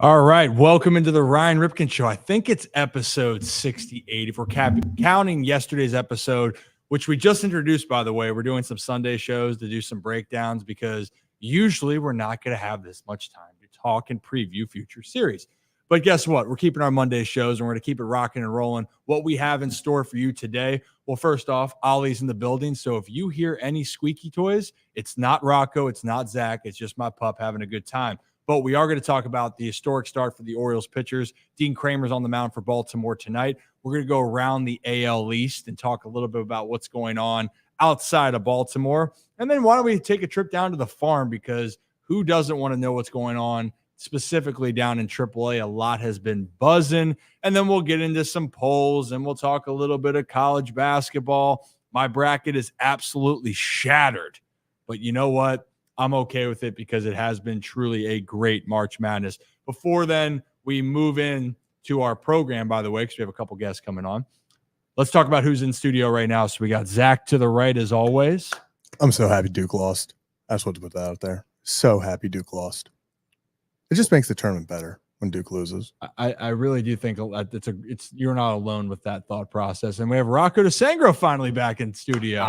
All right, welcome into the Ryan Ripken Show. I think it's episode 68. If we're counting yesterday's episode, which we just introduced, by the way, we're doing some Sunday shows to do some breakdowns because usually we're not going to have this much time to talk and preview future series. But guess what? We're keeping our Monday shows and we're going to keep it rocking and rolling. What we have in store for you today, well, first off, Ollie's in the building. So if you hear any squeaky toys, it's not Rocco, it's not Zach, it's just my pup having a good time. But we are going to talk about the historic start for the Orioles pitchers. Dean Kremer's on the mound for Baltimore tonight. We're going to go around the AL East and talk a little bit about what's going on outside of Baltimore. And then why don't we take a trip down to the farm, because who doesn't want to know what's going on specifically down in AAA? A lot has been buzzing. And then we'll get into some polls and we'll talk a little bit of college basketball. My bracket is absolutely shattered. But you know what? I'm okay with it because it has been truly a great March Madness. Before then, we move in to our program, by the way, because we have a couple guests coming on. Let's talk about who's in studio right now. So we got Zach to the right, as always. I'm so happy Duke lost. I just want to put that out there. So happy Duke lost. It just makes the tournament better when Duke loses. I really do think it's you're not alone with that thought process. And we have Rocco DeSangro finally back in studio.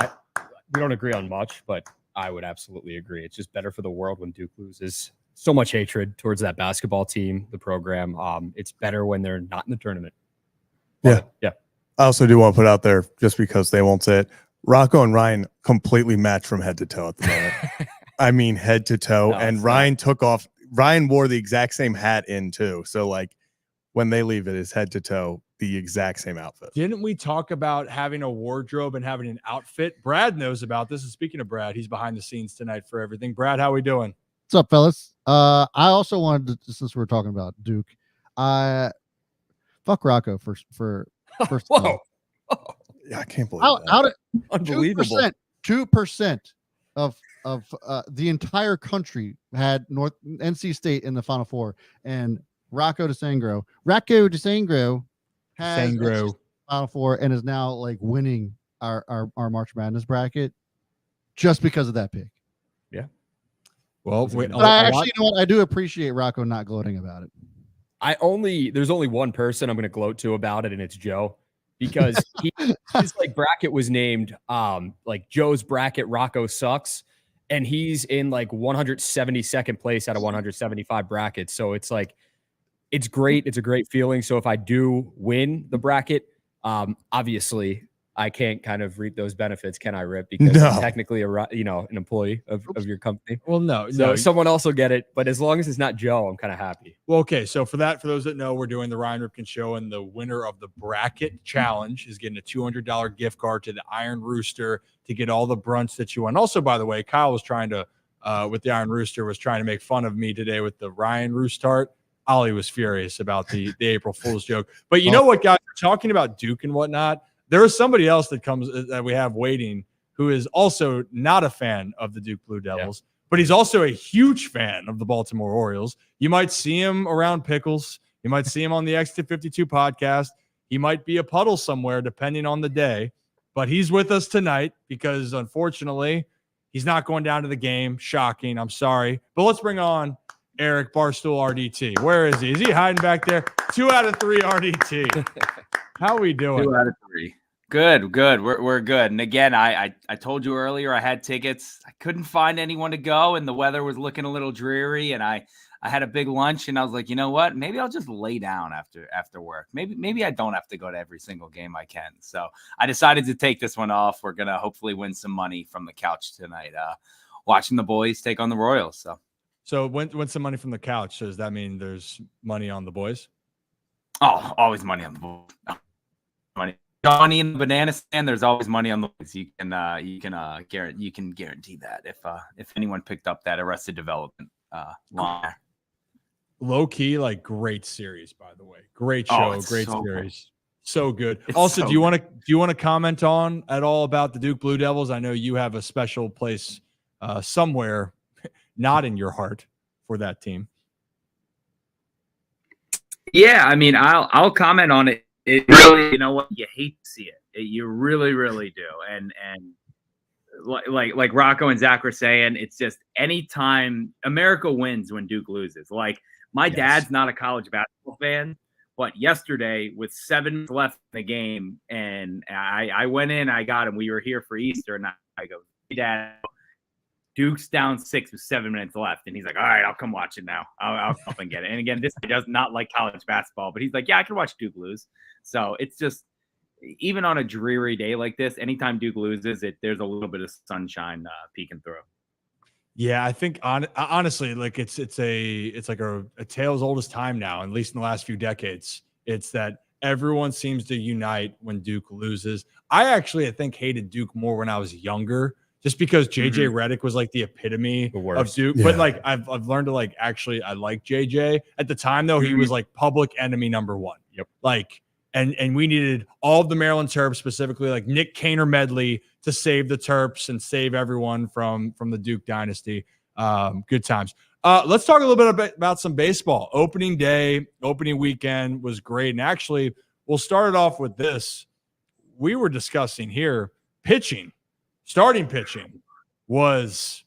We don't agree on much, but I would absolutely agree. It's just better for the world when Duke loses. So much hatred towards that basketball team, the program. It's better when they're not in the tournament. Yeah. Yeah. I also do want to put out there, just because they won't say it, Rocco and Ryan completely match from head to toe at the moment. I mean, head to toe. No, and Ryan Ryan wore the exact same hat in too. So like when they leave, it is head to toe, the exact same outfit. Didn't we talk about having a wardrobe and having an outfit? Brad knows about this. And speaking of Brad, he's behind the scenes tonight for everything. Brad, how we doing? What's up, fellas? I also wanted to, since we're talking about Duke, fuck Rocco for first. Whoa. Yeah, I can't believe that. Unbelievable. 2% of the entire country had NC State in the Final Four, and Rocco DeSangro has Final Four and is now like winning our March Madness bracket just because of that pick. Yeah. Well, but I actually, you know what? I do appreciate Rocco not gloating about it. There's only one person I'm going to gloat to about it, and it's Joe, because his like bracket was named like Joe's bracket, Rocco sucks, and he's in like 172nd place out of 175 brackets. So it's like, it's great. It's a great feeling. So if I do win the bracket, obviously I can't kind of reap those benefits, can I, Rip? Because I'm technically an employee of your company. Well, no. Someone else will get it, but as long as it's not Joe, I'm kind of happy. Well, okay. So for those that know, we're doing the Ryan Ripken Show, and the winner of the bracket challenge is getting a $200 gift card to the Iron Rooster to get all the brunch that you want. Also, by the way, Kyle was trying to, with the Iron Rooster, was trying to make fun of me today with the Ryan Roostart. Ollie was furious about the April Fool's joke. But you know what, guys? We're talking about Duke and whatnot. There is somebody else that we have waiting who is also not a fan of the Duke Blue Devils, but he's also a huge fan of the Baltimore Orioles. You might see him around Pickles. You might see him on the Exit 52 podcast. He might be a puddle somewhere, depending on the day. But he's with us tonight because, unfortunately, he's not going down to the game. Shocking. I'm sorry. But let's bring on Eric Barstool RDT. Where is he? Is he hiding back there? 2 out of 3 RDT. How are we doing? 2 out of 3. Good. We're good. And again, I told you earlier I had tickets. I couldn't find anyone to go, and the weather was looking a little dreary. And I had a big lunch, and I was like, you know what? Maybe I'll just lay down after work. Maybe I don't have to go to every single game I can. So I decided to take this one off. We're gonna hopefully win some money from the couch tonight, watching the boys take on the Royals. So win some money from the couch. So does that mean there's money on the boys? Oh, always money on the boys. Money in the banana stand. There's always money on the boys. You can guarantee that if anyone picked up that Arrested Development line. Low key, like, great series, by the way. Great show, great series. So good. It's also, so do you want to comment on at all about the Duke Blue Devils? I know you have a special place somewhere, not in your heart, for that team. Yeah, I mean, I'll comment on it. It really, you know what? You hate to see it. You really, really do. And like Rocco and Zach were saying, it's just anytime America wins when Duke loses. Like My Yes. dad's not a college basketball fan, but yesterday with 7 minutes left in the game, and I went in, I got him. We were here for Easter, and I go, hey, Dad, Duke's down 6 with 7 minutes left. And he's like, all right, I'll come watch it now. I'll come up and get it. And again, this guy does not like college basketball, but he's like, yeah, I can watch Duke lose. So it's just, even on a dreary day like this, anytime Duke loses, there's a little bit of sunshine peeking through. Yeah, I think honestly, like it's like a tale as old as time now, at least in the last few decades. It's that everyone seems to unite when Duke loses. I think hated Duke more when I was younger, just because JJ Redick was like the epitome of Duke. Yeah. But like I've learned to like actually I like JJ. At the time though, he was like public enemy number one. Yep. Like and we needed all of the Maryland Terps, specifically like Nick Kaner medley, to save the Terps and save everyone from the Duke dynasty. Good times. Let's talk a little bit about some baseball. Opening day, opening weekend was great. And actually, we'll start it off with this. We were discussing here pitching. Starting pitching was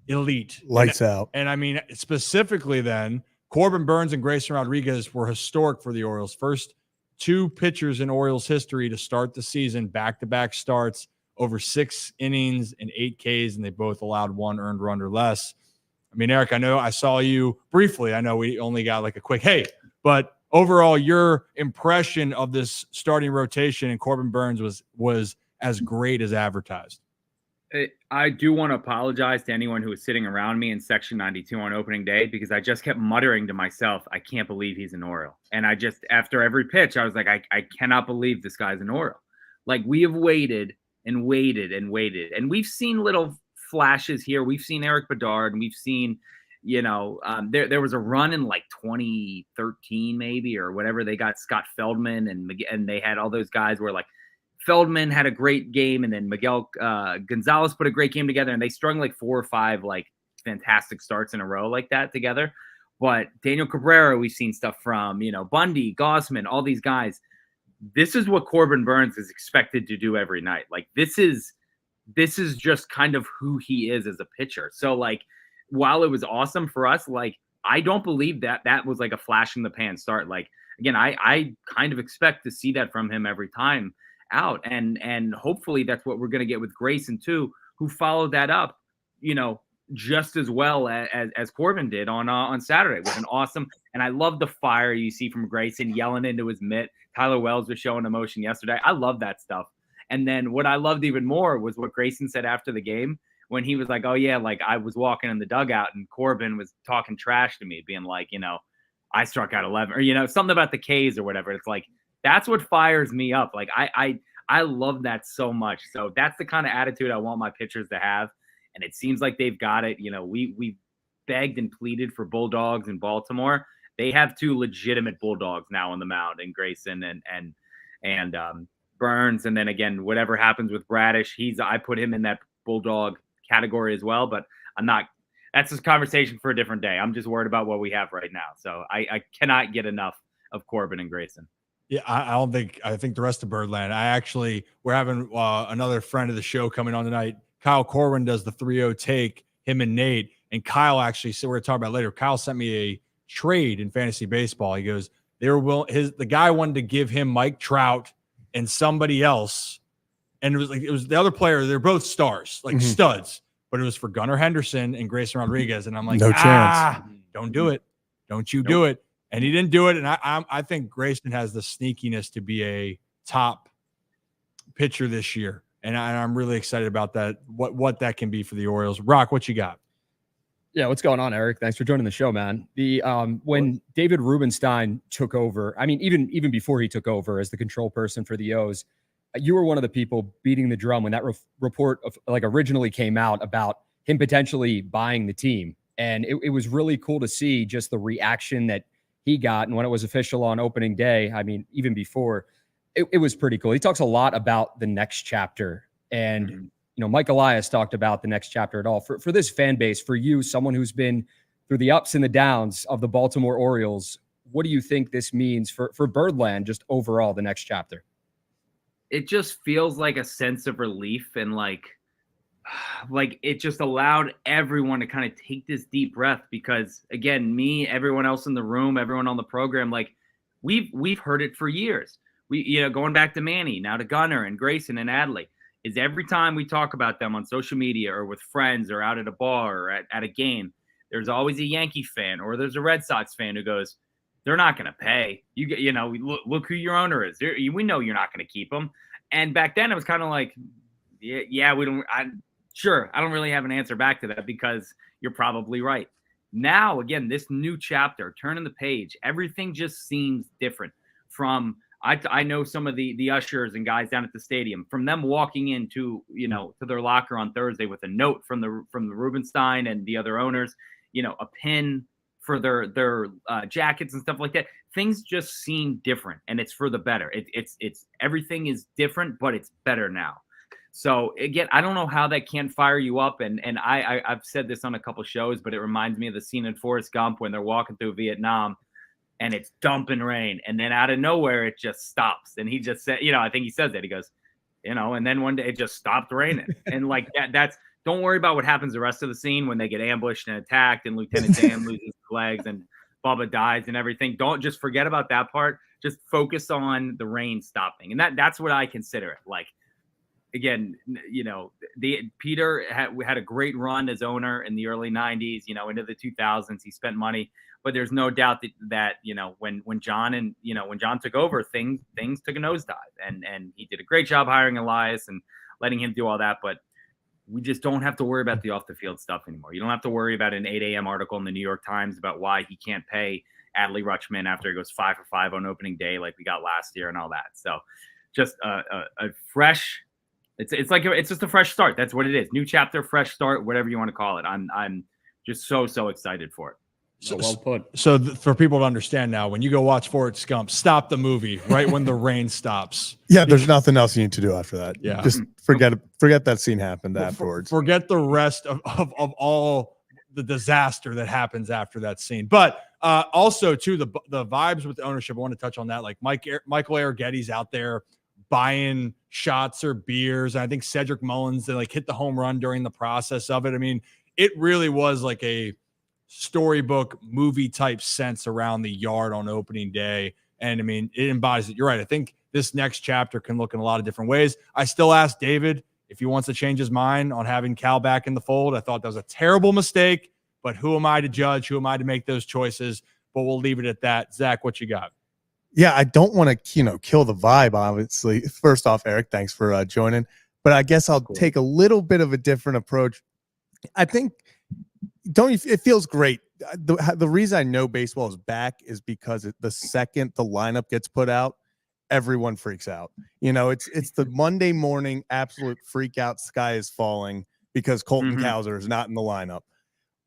elite. Lights out. And I mean, specifically then, Corbin Burnes and Grayson Rodriguez were historic for the Orioles. First 2 pitchers in Orioles history to start the season, back-to-back starts, over 6 innings and 8 Ks, and they both allowed 1 earned run or less. I mean, Eric, I know I saw you briefly. I know we only got like a quick hey, but overall, your impression of this starting rotation and Corbin Burnes was as great as advertised. I do want to apologize to anyone who was sitting around me in section 92 on opening day, because I just kept muttering to myself, I can't believe he's an Oriole. And I just, after every pitch, I was like, I cannot believe this guy's an Oriole. Like, we have waited and waited and waited. And we've seen little flashes here. We've seen Eric Bedard, and we've seen, there was a run in like 2013 maybe, or whatever. They got Scott Feldman and they had all those guys where like Feldman had a great game, and then Miguel Gonzalez put a great game together, and they strung like 4 or 5 like fantastic starts in a row like that together. But Daniel Cabrera, we've seen stuff from, Bundy, Gossman, all these guys. This is what Corbin Burnes is expected to do every night. Like, this is just kind of who he is as a pitcher. So like, while it was awesome for us, like, I don't believe that was like a flash in the pan start. Like, again, I kind of expect to see that from him every time out. And hopefully that's what we're going to get with Grayson too, who followed that up, just as well as Corbin did on Saturday with an awesome. And I love the fire you see from Grayson yelling into his mitt. Tyler Wells was showing emotion yesterday. I love that stuff. And then what I loved even more was what Grayson said after the game, when he was like, oh yeah, like I was walking in the dugout and Corbin was talking trash to me, being like, I struck out 11, or, something about the Ks or whatever. It's like, that's what fires me up. Like, I love that so much. So that's the kind of attitude I want my pitchers to have. And it seems like they've got it. We begged and pleaded for Bulldogs in Baltimore. They have 2 legitimate Bulldogs now on the mound, and Grayson and Burnes. And then again, whatever happens with Bradish, I put him in that Bulldog category as well, but that's a conversation for a different day. I'm just worried about what we have right now. So I cannot get enough of Corbin and Grayson. Yeah, I think the rest of Birdland. We're having another friend of the show coming on tonight. Kyle Corwin does the 3-0 take, him and Nate. And Kyle actually, so we're going to talk about it later. Kyle sent me a trade in fantasy baseball. He goes, the guy wanted to give him Mike Trout and somebody else. And it was the other player. They're both stars, like studs, but it was for Gunnar Henderson and Grayson Rodriguez. And I'm like, no chance. Don't do it. Don't you do it. And he didn't do it. And I think Grayson has the sneakiness to be a top pitcher this year. And I'm really excited about that, what that can be for the Orioles. Rock, what you got? Yeah, what's going on, Eric? Thanks for joining the show, man. When David Rubenstein took over, I mean, even before he took over as the control person for the O's, you were one of the people beating the drum when that report originally came out about him potentially buying the team. And it was really cool to see just the reaction that he got. And when it was official on opening day, I mean, even before, it was pretty cool. He talks a lot about the next chapter. And, Mike Elias talked about the next chapter at all. For this fan base, for you, someone who's been through the ups and the downs of the Baltimore Orioles, what do you think this means for Birdland just overall, the next chapter? It just feels like a sense of relief and like like it just allowed everyone to kind of take this deep breath because again, me, everyone else in the room, everyone on the program, like we've heard it for years. We, going back to Manny, now to Gunnar and Grayson and Adley, is every time we talk about them on social media or with friends or out at a bar or at a game, there's always a Yankee fan or there's a Red Sox fan who goes, they're not going to pay. Look who your owner is. We know you're not going to keep them. And back then it was kind of like, yeah, we don't. Sure, I don't really have an answer back to that because you're probably right. Now, again, this new chapter, turning the page, everything just seems different. From I know some of the ushers and guys down at the stadium, from them walking into to their locker on Thursday with a note from the Rubenstein and the other owners, a pin for their jackets and stuff like that. Things just seem different, and it's for the better. It's everything is different, but it's better now. So again, I don't know how that can't fire you up. And I've said this on a couple shows, but it reminds me of the scene in Forrest Gump when they're walking through Vietnam and it's dumping rain. And then out of nowhere, it just stops. And he just said, I think he says that. He goes, and then one day it just stopped raining. And like that's don't worry about what happens the rest of the scene when they get ambushed and attacked and Lieutenant Dan loses his legs and Bubba dies and everything. Don't just forget about that part. Just focus on the rain stopping. And that's what I consider it. Like, again, Peter had a great run as owner in the early 90s, into the 2000s. He spent money, but there's no doubt that when John when John took over, things took a nosedive, and he did a great job hiring Elias and letting him do all that. But we just don't have to worry about the off the field stuff anymore. You don't have to worry about an 8 a.m. article in the New York Times about why he can't pay Adley Rutschman after he goes 5 for 5 on opening day like we got last year and all that. So just a fresh. It's just a fresh start. That's what it is. New chapter, fresh start, whatever you want to call it. I'm just so excited for it. So, well put. So for people to understand now, when you go watch Forrest Gump, stop the movie right when the rain stops. Yeah, there's nothing else you need to do after that. Yeah, just forget that scene happened afterwards. Forget the rest of all the disaster that happens after that scene. But also too, the vibes with the ownership. I want to touch on that. Like Michael Arrighetti's out there buying shots or beers. And I think Cedric Mullins, they like hit the home run during the process of it. I mean, it really was like a storybook movie type sense around the yard on opening day. And I mean, it embodies it. You're right. I think this next chapter can look in a lot of different ways. I still ask David if he wants to change his mind on having Cal back in the fold. I thought that was a terrible mistake, but who am I to judge? Who am I to make those choices? But we'll leave it at that. Zach, what you got? Yeah, I don't want to, kill the vibe, obviously. First off, Eric, thanks for joining. But I guess I'll take a little bit of a different approach. I think, it feels great. The reason I know baseball is back is because the second the lineup gets put out, everyone freaks out. It's the Monday morning absolute freak out, sky is falling because Colton Cowser is not in the lineup.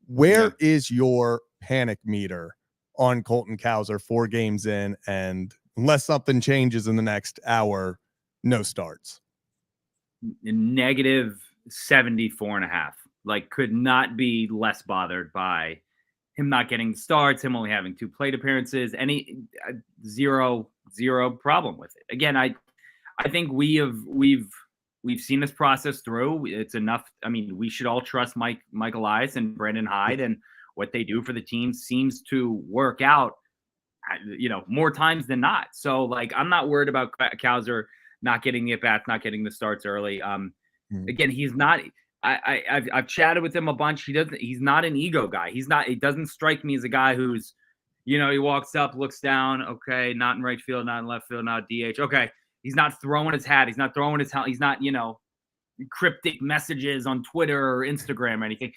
Where is your panic meter on Colton Cowser 4 games in, and unless something changes in the next hour, no starts? Negative 74.5. Like, could not be less bothered by him not getting starts, him only having 2 plate appearances, zero problem with it. Again, I think we've seen this process through. It's enough. I mean, we should all trust Mike Elias and Brandon Hyde, and what they do for the team seems to work out, more times than not. So, like, I'm not worried about Cowser not getting the at-bats, not getting the starts early. Again, he's not. I've chatted with him a bunch. He's not an ego guy. It doesn't strike me as a guy who's, he walks up, looks down. Okay, not in right field, not in left field, not DH. Okay, he's not throwing his hat. He's not throwing his hat. He's not, cryptic messages on Twitter or Instagram or anything.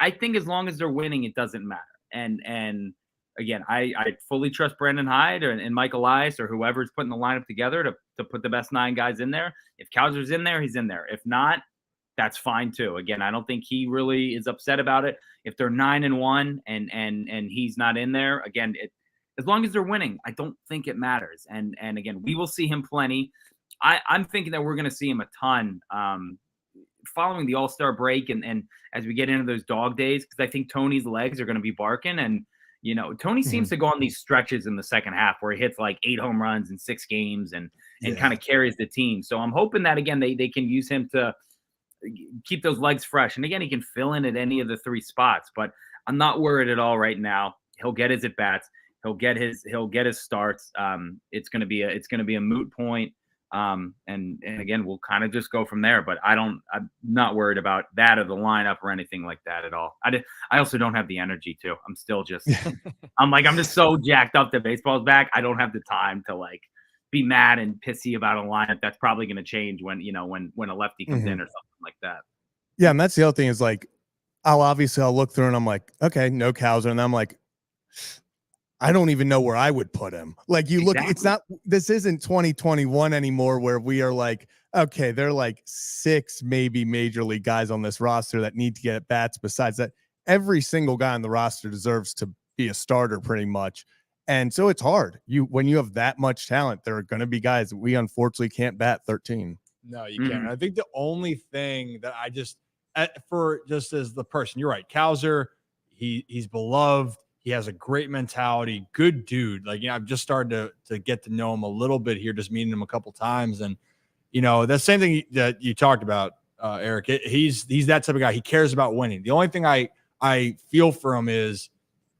I think as long as they're winning, it doesn't matter. And again, I fully trust Brandon Hyde and Mike Elias or whoever's putting the lineup together to put the best 9 guys in there. If Cowser's in there, he's in there. If not, that's fine too. Again, I don't think he really is upset about it. If they're 9-1 and he's not in there, again, as long as they're winning, I don't think it matters. And again, we will see him plenty. I'm thinking that we're going to see him a ton following the All-Star break and as we get into those dog days, because I think Tony's legs are going to be barking. And, Tony seems to go on these stretches in the second half where he hits like 8 home runs in 6 games and kind of carries the team. So I'm hoping that, again, they can use him to keep those legs fresh. And again, he can fill in at any of the 3 spots, but I'm not worried at all right now. He'll get his at bats. He'll get his starts. It's going to be a moot point. And again, we'll kind of just go from there, but I'm not worried about that or the lineup or anything like that at all. I also don't have the energy to. I'm still just, I'm just so jacked up that baseball's back. I don't have the time to like be mad and pissy about a lineup that's probably going to change when a lefty comes in or something like that. Yeah. And that's the other thing is like, I'll look through and I'm like, okay, no Cowser. And I'm like, I don't even know where I would put him. Like you look, this isn't 2021 anymore where we are like, okay, there are like 6 maybe major league guys on this roster that need to get at bats. Besides that, every single guy on the roster deserves to be a starter pretty much. And so it's hard. When you have that much talent, there are going to be guys that we unfortunately can't bat 13. No, you can't. I think the only thing that I just as the person, you're right. Cowser, he's beloved. He has a great mentality, good dude. Like, I've just started to get to know him a little bit here, just meeting him a couple times. And, that same thing that you talked about, Eric, he's that type of guy. He cares about winning. The only thing I feel for him is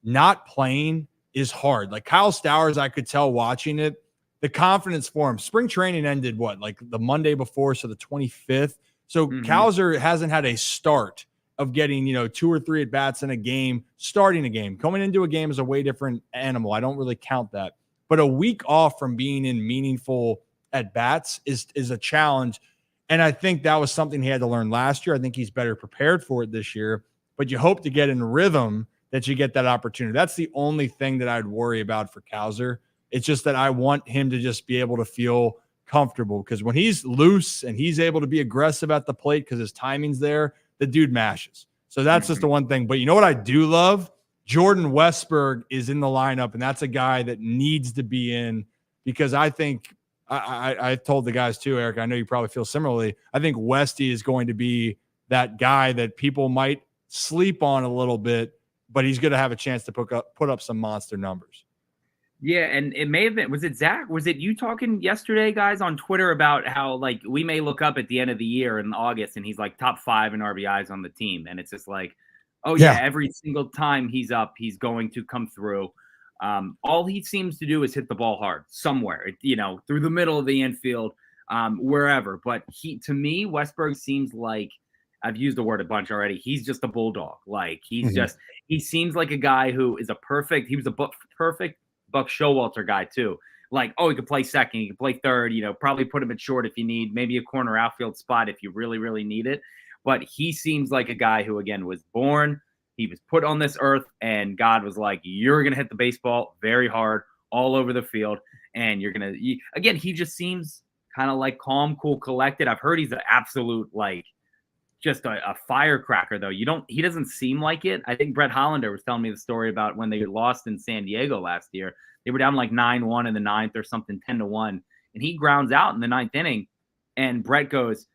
not playing is hard. Like Kyle Stowers, I could tell watching it, the confidence for him. Spring training ended like the Monday before, so the 25th. So Cowser hasn't had a start of getting, 2 or 3 at bats in a game, starting a game. Coming into a game is a way different animal. I don't really count that. But a week off from being in meaningful at bats is a challenge. And I think that was something he had to learn last year. I think he's better prepared for it this year. But you hope to get in rhythm that you get that opportunity. That's the only thing that I'd worry about for Cowser. It's just that I want him to just be able to feel comfortable, because when he's loose and he's able to be aggressive at the plate because his timing's there, the dude mashes. So that's just the one thing. But you know what I do love? Jordan Westburg is in the lineup, and that's a guy that needs to be in, because I think I told the guys too, Eric, I know you probably feel similarly. I think Westy is going to be that guy that people might sleep on a little bit, but he's going to have a chance to put up some monster numbers. Yeah, and it may have been, was it Zach? Was it you talking yesterday, guys, on Twitter about how like we may look up at the end of the year in August and he's like top 5 in RBIs on the team, and it's just like, oh yeah, every single time he's up, he's going to come through. All he seems to do is hit the ball hard somewhere, through the middle of the infield, wherever. But to me, Westburg seems like, I've used the word a bunch already, he's just a bulldog. Like he seems like a guy who is he was a perfect Buck Showalter guy too. Like, he could play second, he could play third, probably put him at short if you need, maybe a corner outfield spot if you really, really need it. But he seems like a guy who, again, was born, he was put on this earth, and God was like, you're going to hit the baseball very hard all over the field. And you're going to, again, he just seems kind of like calm, cool, collected. I've heard he's an absolute, like, just a firecracker, though. He doesn't seem like it. I think Brett Hollander was telling me the story about when they lost in San Diego last year. They were down like 9-1 in the 9th or something, 10-1. And he grounds out in the 9th inning. And Brett goes,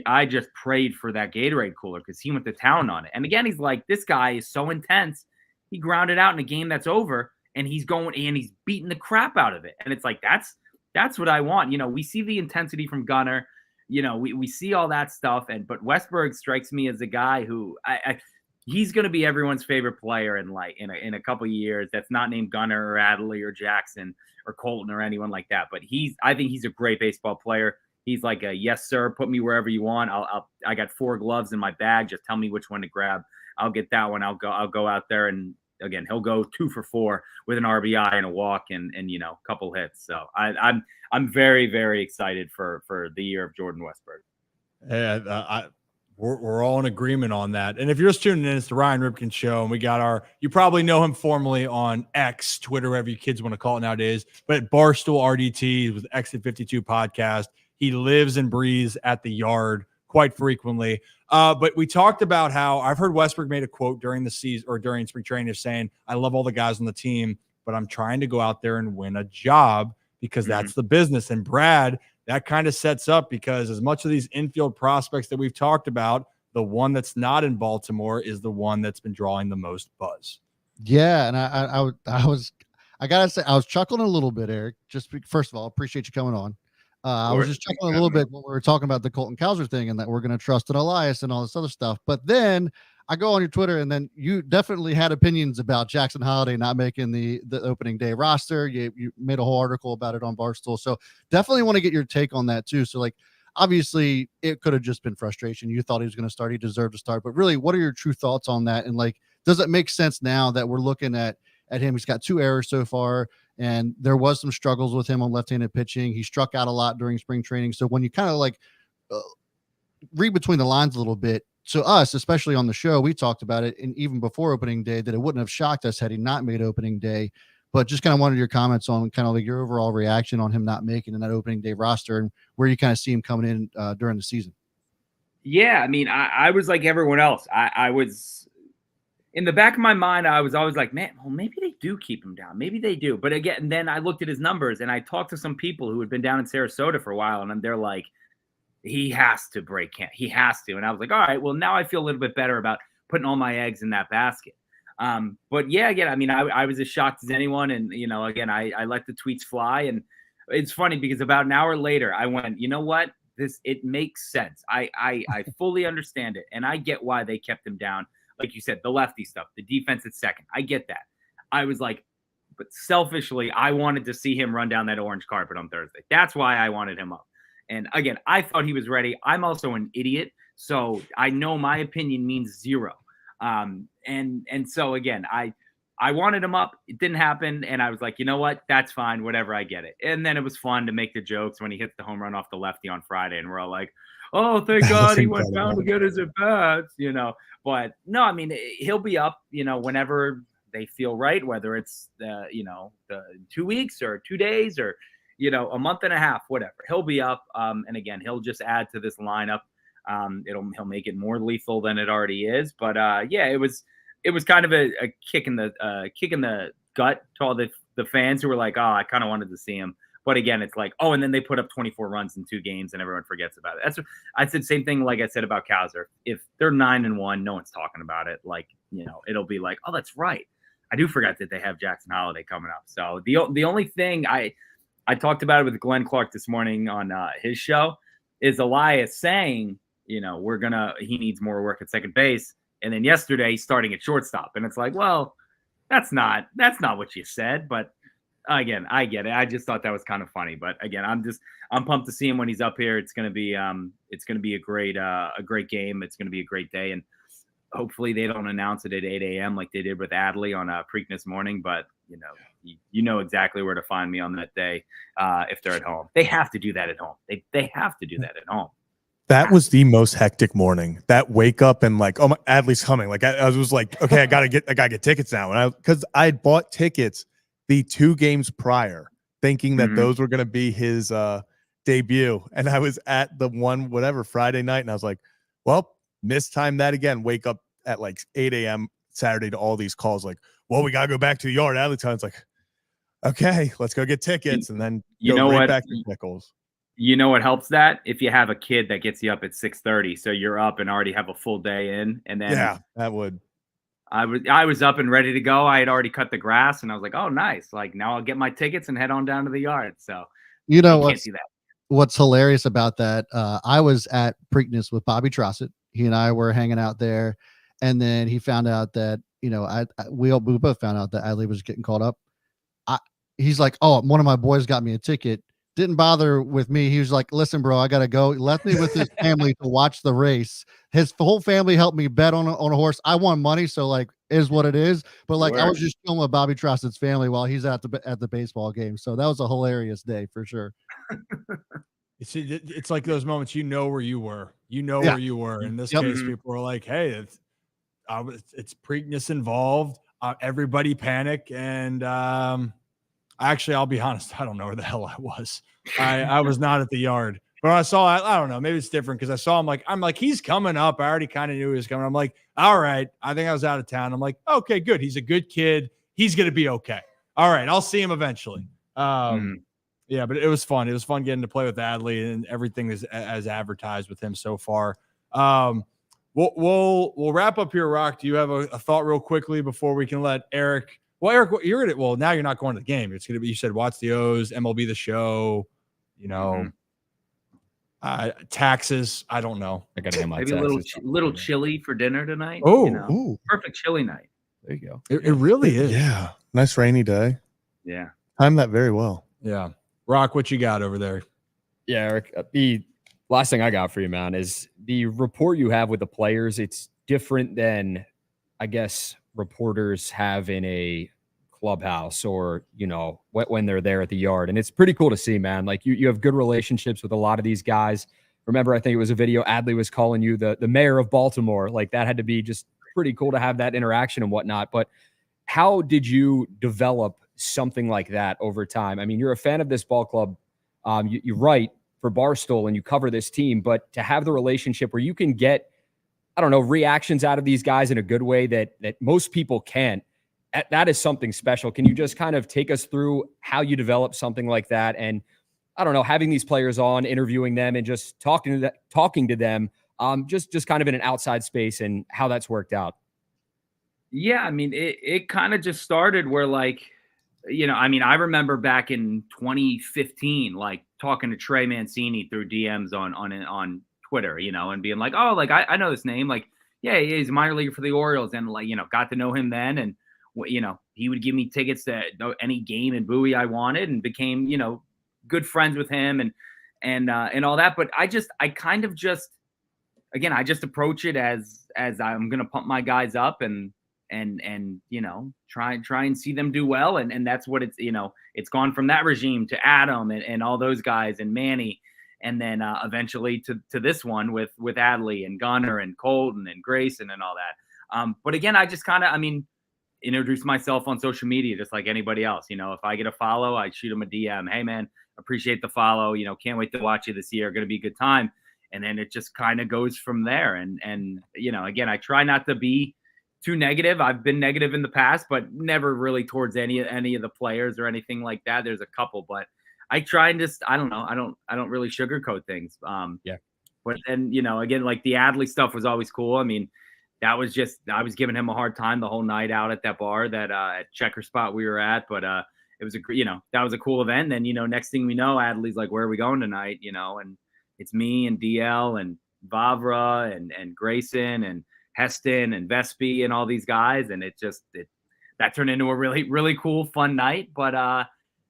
I just prayed for that Gatorade cooler because he went to town on it. And again, he's like, this guy is so intense. He grounded out in a game that's over, and he's going and he's beating the crap out of it. And it's like, that's what I want. We see the intensity from Gunnar. We see all that stuff, but Westburg strikes me as a guy who he's going to be everyone's favorite player in a couple of years. That's not named Gunnar or Adley or Jackson or Colton or anyone like that. But I think he's a great baseball player. He's like a yes sir, put me wherever you want. I got 4 gloves in my bag. Just tell me which one to grab. I'll get that one. I'll go out there, and again, he'll go 2 for 4 with an RBI and a walk and a couple hits. So I'm very, very excited for the year of Jordan Westburg. Yeah, we're all in agreement on that. And if you're just tuning in, it's the Ryan Ripken Show, and we got you probably know him formerly on X, Twitter, whatever you kids want to call it nowadays, but Barstool RDT with Exit 52 podcast. He lives and breathes at the yard quite frequently. But we talked about how I've heard Westbrook made a quote during the season or during spring training saying, I love all the guys on the team, but I'm trying to go out there and win a job because that's the business. And Brad, that kind of sets up, because as much of these infield prospects that we've talked about, the one that's not in Baltimore is the one that's been drawing the most buzz. Yeah. And I gotta say, I was chuckling a little bit, Eric, first of all, appreciate you coming on. I was just chuckling a little bit when we were talking about the Colton Cowser thing and that we're going to trust in Elias and all this other stuff. But then I go on your Twitter, and then you definitely had opinions about Jackson Holliday not making the opening day roster. You made a whole article about it on Barstool. So definitely want to get your take on that too. So like, obviously it could have just been frustration. You thought he was going to start. He deserved to start. But really, what are your true thoughts on that? And like, does it make sense now that we're looking at him? He's got 2 errors so far, and there was some struggles with him on left-handed pitching. He struck out a lot during spring training. So when you kind of like read between the lines a little bit, so us, especially on the show, we talked about it, and even before opening day, that it wouldn't have shocked us had he not made opening day. But just kind of wanted your comments on kind of like your overall reaction on him not making in that opening day roster, and where you kind of see him coming in during the season. Yeah, I mean, I was like everyone else. I was in the back of my mind, I was always like, man, well, maybe they do keep him down. Maybe they do. But again, then I looked at his numbers, and I talked to some people who had been down in Sarasota for a while, and they're like, he has to break camp. He has to. And I was like, all right, well, now I feel a little bit better about putting all my eggs in that basket. But yeah, again, I mean, I was as shocked as anyone. And, you know, again, I let the tweets fly. And it's funny because about an hour later, I went, you know what? It makes sense. I fully understand it. And I get why they kept him down. Like you said, the lefty stuff, the defense at second. I get that. I was like, but selfishly, I wanted to see him run down that orange carpet on Thursday. That's why I wanted him up. And again, I thought he was ready. I'm also an idiot, so I know my opinion means zero. And so again, I wanted him up. It didn't happen, and I was like, you know what? That's fine. Whatever, I get it. And then it was fun to make the jokes when he hits the home run off the lefty on Friday, and we're all like, oh, thank God he went down to get his at bats, you know. But no, I mean, he'll be up, you know, whenever they feel right, whether it's the 2 weeks or 2 days or, you know, a month and a half, whatever. He'll be up. And again, he'll just add to this lineup. He'll make it more lethal than it already is. But yeah, it was kind of a kick in the gut to all the fans who were like, oh, I kind of wanted to see him. But again, it's like, oh, and then they put up 24 runs in 2 games and everyone forgets about it. That's what I said. Same thing like I said about Cowser. If they're 9-1, no one's talking about it. Like, you know, it'll be like, oh, that's right. I do forget that they have Jackson Holliday coming up. So the only thing I talked about it with Glenn Clark this morning on his show is Elias saying, you know, he needs more work at second base. And then yesterday starting at shortstop. And it's like, well, that's not what you said. But again, I get it. I just thought that was kind of funny. But again, I'm pumped to see him when he's up here. It's going to be a great game. It's going to be a great day. And hopefully they don't announce it at 8 a.m. like they did with Adley on Preakness morning. But you know exactly where to find me on that day if they're at home. They have to do that at home. They have to do that at home. That was the most hectic morning. That wake up and like, oh my, Adley's coming. Like I was like, okay, I gotta get tickets now. And because I had bought tickets the 2 games prior, thinking that those were gonna be his debut. And I was at the one whatever Friday night, and I was like, well, mistime that again. Wake up at like 8 a.m. Saturday to all these calls. Like, well, we gotta go back to the yard. Adley time's like, okay, let's go get tickets, and then back to Nichols. You know what helps that? If you have a kid that gets you up at 6:30, so you're up and already have a full day in, and then yeah, that would. I was up and ready to go. I had already cut the grass, and I was like, oh, nice. Like now I'll get my tickets and head on down to the yard. So you know what's hilarious about that? I was at Preakness with Bobby Trossett. He and I were hanging out there, and then he found out that we both found out that Adley was getting called up. He's like, oh, one of my boys got me a ticket. Didn't bother with me. He was like, listen, bro, I got to go. He left me with his family to watch the race. His whole family helped me bet on a horse. I won money. So like, is what it is. But like, I was just chilling with Bobby Trossett's family while he's at the baseball game. So that was a hilarious day for sure. It's like those moments, where you were, where you were. In this case, people were like, hey, it's Preakness involved. Everybody panic. And, actually, I'll be honest. I don't know where the hell I was. I was not at the yard. But when I saw, I don't know. Maybe it's different because I saw him. I'm like, he's coming up. I already kind of knew he was coming. I'm like, all right. I think I was out of town. I'm like, okay, good. He's a good kid. He's gonna be okay. All right, I'll see him eventually. Yeah, but it was fun. It was fun getting to play with Adley, and everything is as advertised with him so far. We'll wrap up here. Rock, do you have a thought real quickly before we can let Eric? Well, Eric, now you're not going to the game. It's going to be, you said, watch the O's, MLB The Show, Taxes. I don't know. I got to get my Maybe taxes. a little chili for dinner tonight. Oh, Ooh. Perfect chili night. There you go. It really is. Yeah. Nice rainy day. Yeah. Timed that very well. Yeah. Rock, what you got over there? Yeah, Eric. The last thing I got for you, man, is the report you have with the players. It's different than, I guess, reporters have in a clubhouse or, when they're there at the yard. And it's pretty cool to see, man. Like you have good relationships with a lot of these guys. Remember, I think it was a video Adley was calling you the mayor of Baltimore. Like that had to be just pretty cool to have that interaction and whatnot. But how did you develop something like that over time? I mean, you're a fan of this ball club. You write for Barstool and you cover this team, but to have the relationship where you can get, I don't know, reactions out of these guys in a good way that most people can't, that is something special. Can you just kind of take us through how you develop something like that? And I don't know, having these players on, interviewing them and just talking to them, just kind of in an outside space and how that's worked out. Yeah. I mean, it kind of just started where I remember back in 2015, like talking to Trey Mancini through DMs on Twitter, and being like, oh, like I know this name. Like, yeah, he's a minor leaguer for the Orioles. And got to know him then. And, he would give me tickets to any game in Bowie I wanted and became, good friends with him and all that. But I just approach it as I'm going to pump my guys up and try and see them do well. And that's what it's gone from that regime to Adam and all those guys and Manny. And then eventually to this one with Adley and Gunnar and Colton and Grayson and all that. But again, I just introduce myself on social media just like anybody else. If I get a follow, I shoot them a DM. Hey man, appreciate the follow. Can't wait to watch you this year. Going to be a good time. And then it just kind of goes from there. And again, I try not to be too negative. I've been negative in the past, but never really towards any of the players or anything like that. There's a couple, but I try and just, I don't know. I don't really sugarcoat things. Yeah. But then, again, like the Adley stuff was always cool. I mean, that was just, I was giving him a hard time the whole night out at that bar that at Checker Spot we were at, but it was that was a cool event. Then, next thing we know, Adley's like, where are we going tonight? And it's me and DL and Vavra and Grayson and Heston and Vespi and all these guys. And that turned into a really, really cool, fun night. But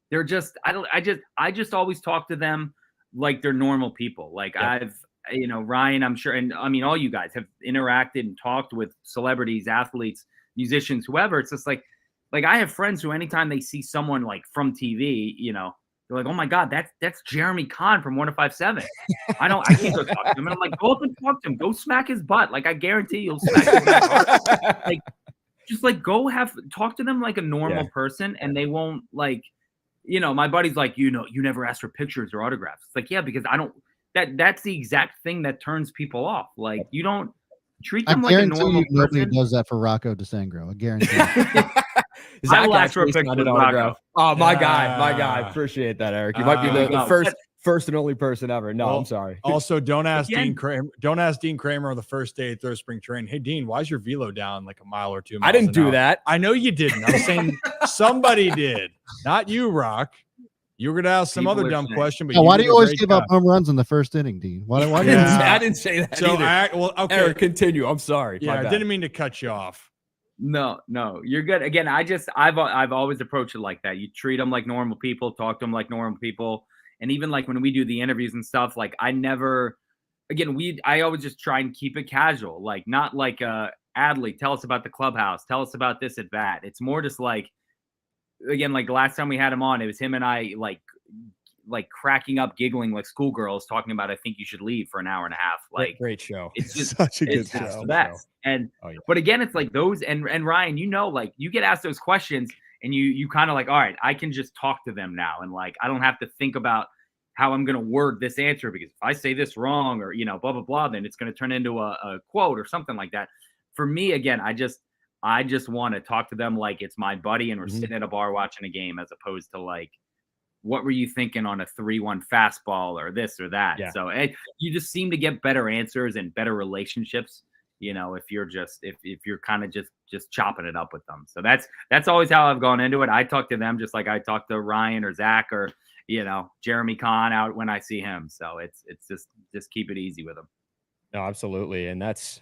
they're just, I just always talk to them like they're normal people. Like I've, Ryan, I'm sure. And I mean, all you guys have interacted and talked with celebrities, athletes, musicians, whoever. It's just like I have friends who anytime they see someone like from TV, they're like, oh my God, that's Jeremy Kahn from 105.7. I can't go talk to him. And I'm like, go up and talk to him. Go smack his butt. Like, I guarantee you'll smack his butt. Like, just like go talk to them like a normal person, and they won't like, my buddy's like, you never ask for pictures or autographs. It's like, yeah, because I don't, that's the exact thing that turns people off. Like, you don't treat them like a normal person. Nobody does that for Rocco DeSangro. I guarantee you. I will ask for a picture with Rocco. Oh, my guy. Appreciate that, Eric. You might be the first and only person ever. No, I'm sorry. Also, don't ask Dean Kremer. Don't ask Dean Kremer on the first day at throw spring training. Hey, Dean, why is your velo down like a mile or 2 miles? I didn't do that. I know you didn't. I'm saying somebody did, not you, Rock. You were going to ask some other dumb question, but why do you always give up home runs in the first inning, Dean? Why I didn't say that. So, okay. Eric, continue. I'm sorry. Yeah, I didn't mean to cut you off. No, you're good. Again, I've always approached it like that. You treat them like normal people, talk to them like normal people. And even like when we do the interviews and stuff, like I always just try and keep it casual, like not like Adley, tell us about the clubhouse, tell us about this at that. It's more just like, again, like the last time we had him on, it was him and I like cracking up, giggling like schoolgirls talking about, I think you should leave for an hour and a half. Like, great show. It's just such a good show. The best. And but again, it's like those and Ryan, like you get asked those questions and you kind of like, all right, I can just talk to them now. And like, I don't have to think about how I'm going to word this answer, because if I say this wrong or, blah, blah, blah, then it's going to turn into a quote or something like that. For me, again, I just want to talk to them like it's my buddy and we're sitting at a bar watching a game, as opposed to like, what were you thinking on a 3-1 fastball or this or that? Yeah. So you just seem to get better answers and better relationships, if you're kind of just chopping it up with them. So that's always how I've gone into it. I talk to them just like I talk to Ryan or Zach or Jeremy Kahn out when I see him. So it's just keep it easy with him. No, absolutely. And that's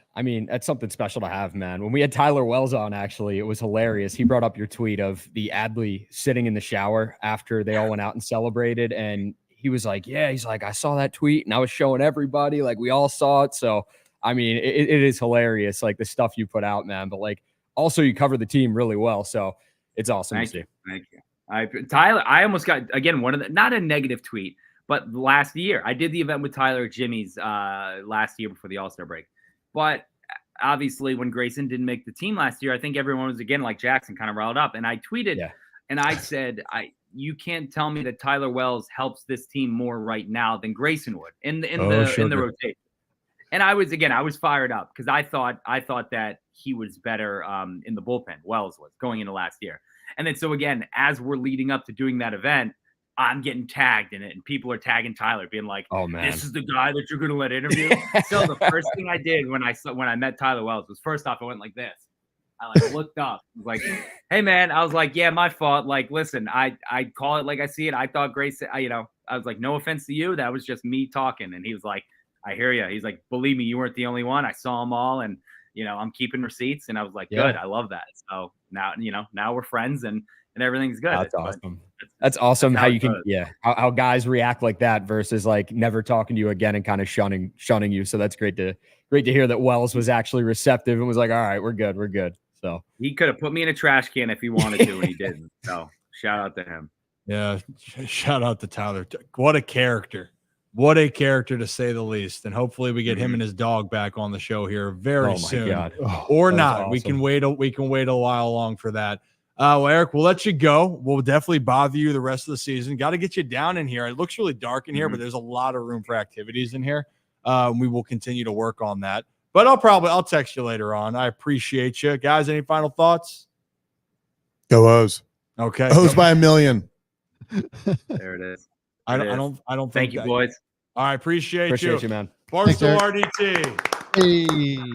something special to have, man. When we had Tyler Wells on, actually, it was hilarious. He brought up your tweet of the Adley sitting in the shower after they all went out and celebrated. And he was like, he's like, I saw that tweet and I was showing everybody, like we all saw it. So, I mean, it is hilarious, like the stuff you put out, man. But like, also you cover the team really well. So it's awesome to see. Thank you. Tyler, I almost got, again, not a negative tweet, but last year, I did the event with Tyler at Jimmy's last year before the All-Star break. But obviously, when Grayson didn't make the team last year, I think everyone was, again, like Jackson, kind of riled up. And I tweeted, and I said, you can't tell me that Tyler Wells helps this team more right now than Grayson would in the rotation. And I was fired up because I thought that he was better in the bullpen. Wells was going into last year. And then so again, as we're leading up to doing that event, I'm getting tagged in it, and people are tagging Tyler, being like, "Oh man, this is the guy that you're going to let interview." So the first thing I did when I met Tyler Wells was, first off, I went like this. I looked up, I was like, "Hey man," I was like, "Yeah, my fault. Like, listen, I call it like I see it. I thought Grace, I was like, no offense to you, that was just me talking." And he was like, "I hear you." He's like, "Believe me, you weren't the only one. I saw them all, and I'm keeping receipts." And I was like, "Good, I love that." So now we're friends and everything's good. That's awesome. That's awesome. How you can, how guys react like that versus like never talking to you again and kind of shunning you. So that's great to hear that Wells was actually receptive and was like, "All right, we're good." So he could have put me in a trash can if he wanted to, and he didn't. So shout out to him. Yeah, shout out to Tyler. What a character. What a character, to say the least. And hopefully we get him and his dog back on the show here very soon. God. Or not. Awesome. We can wait a while long for that. Well, Eric, we'll let you go. We'll definitely bother you the rest of the season. Got to get you down in here. It looks really dark in here, but there's a lot of room for activities in here. We will continue to work on that. But I'll text you later on. I appreciate you. Guys, any final thoughts? Go O's. Okay. O's by 1,000,000. There it is. I don't think Thank you, boys. All right, appreciate you, man. Barstool RDT. Hey.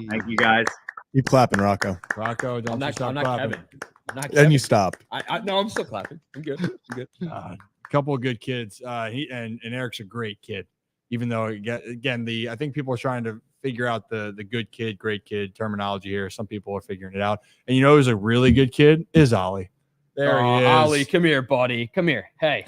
Thank you, guys. Keep clapping, Rocco. Rocco, I'm not Kevin. Then you stop. No, I'm still clapping. I'm good. A couple of good kids. He and Eric's a great kid. Even though again, I think people are trying to figure out the good kid, great kid terminology here. Some people are figuring it out. And who's a really good kid is Ollie. There he is. Ollie, come here, buddy. Come here. Hey,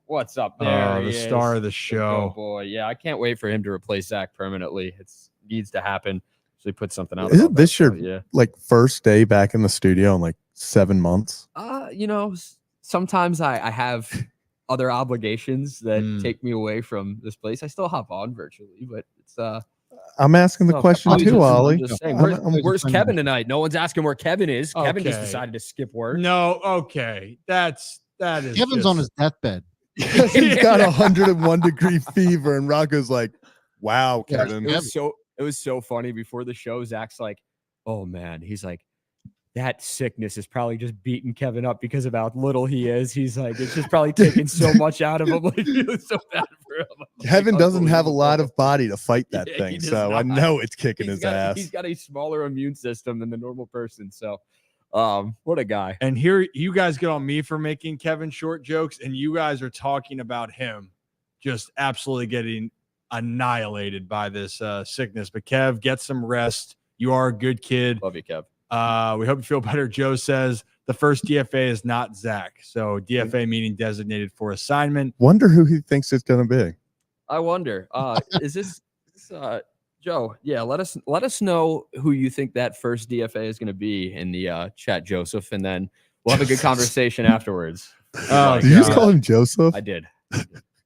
What's up? There he the is. Star of the show. Oh boy, yeah. I can't wait for him to replace Zach permanently. It needs to happen. So he put something out. Isn't this your first day back in the studio in like 7 months? Sometimes I have other obligations that take me away from this place. I still hop on virtually, but it's I'm asking the question too, Ollie. I'm just saying, where's Kevin tonight? No one's asking where Kevin is. Okay. Kevin just decided to skip work. No, okay. That is Kevin's on his deathbed. He's got 101-degree fever, and Rocco's like, "Wow, Kevin." It was so funny before the show. Zach's like, "Oh man," he's like, "That sickness is probably just beating Kevin up because of how little he is." He's like, "It's just probably taking so much out of him." Like, feeling so bad for him. Kevin doesn't have a lot of body to fight that thing, so I know it's kicking his ass. He's got a smaller immune system than the normal person. So, what a guy. And here you guys get on me for making Kevin short jokes, and you guys are talking about him just absolutely getting annihilated by this sickness. But Kev, get some rest. You are a good kid. Love you, Kev. We hope you feel better. Joe says the first DFA is not Zach. So DFA meaning designated for assignment. Wonder who he thinks it's going to be. I wonder. Is this Joe? Yeah, let us know who you think that first DFA is going to be in the chat, Joseph, and then we'll have a good conversation afterwards. Did you just call him Joseph? I did.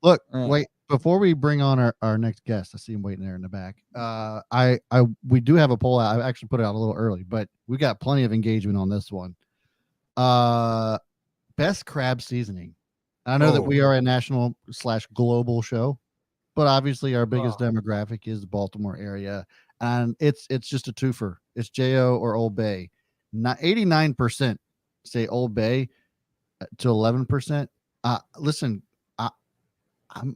Look, wait. Before we bring on our next guest, I see him waiting there in the back. We do have a poll out. I actually put it out a little early, but we got plenty of engagement on this one. Best crab seasoning. I know that we are a national/global show, but obviously our biggest demographic is the Baltimore area, and it's just a twofer. It's Jo or Old Bay. Not 89% say Old Bay to 11%. Listen.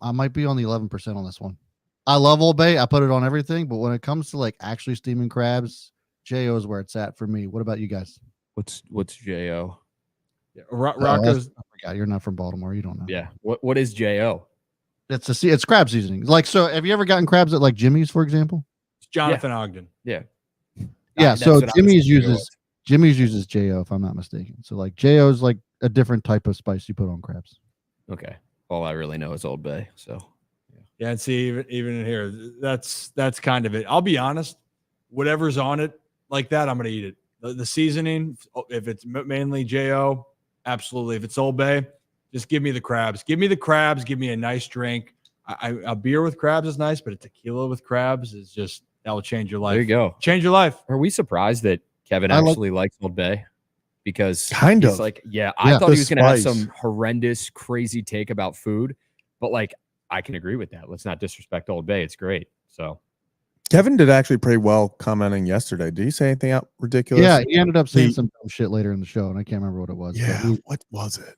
I might be on the 11% on this one. I love Old Bay. I put it on everything, but when it comes to like actually steaming crabs, Jo is where it's at for me. What about you guys? What's Jo? Yeah, Rocco's Yeah, you're not from Baltimore. You don't know. Yeah. What is JO? It's crab seasoning. Like, so have you ever gotten crabs at like Jimmy's, for example? It's Jonathan Ogden. Yeah. Yeah. That's So what I was Jimmy's uses JO, if I'm not mistaken. So like JO is like a different type of spice you put on crabs. Okay. All I really know is Old Bay. So Yeah, and see, even in here, that's kind of it. I'll be honest, whatever's on it like that, I'm gonna eat it. The seasoning, if it's mainly JO, absolutely. If it's Old Bay, just give me the crabs. Give me the crabs. Give me a nice drink. A beer with crabs is nice, but a tequila with crabs is just that will change your life. there you go. Change your life. Are we surprised that Kevin actually likes Old Bay? Because Kind he's of. like, I thought The he was gonna have spice. some horrendous, crazy take about food, but like I can agree with that. Let's not disrespect Old Bay. It's great. So Kevin did actually pretty well commenting yesterday. Did he say anything out ridiculous? Yeah, he ended up saying He- some dumb shit later in the show, and I can't remember what it was. but Yeah. What was it?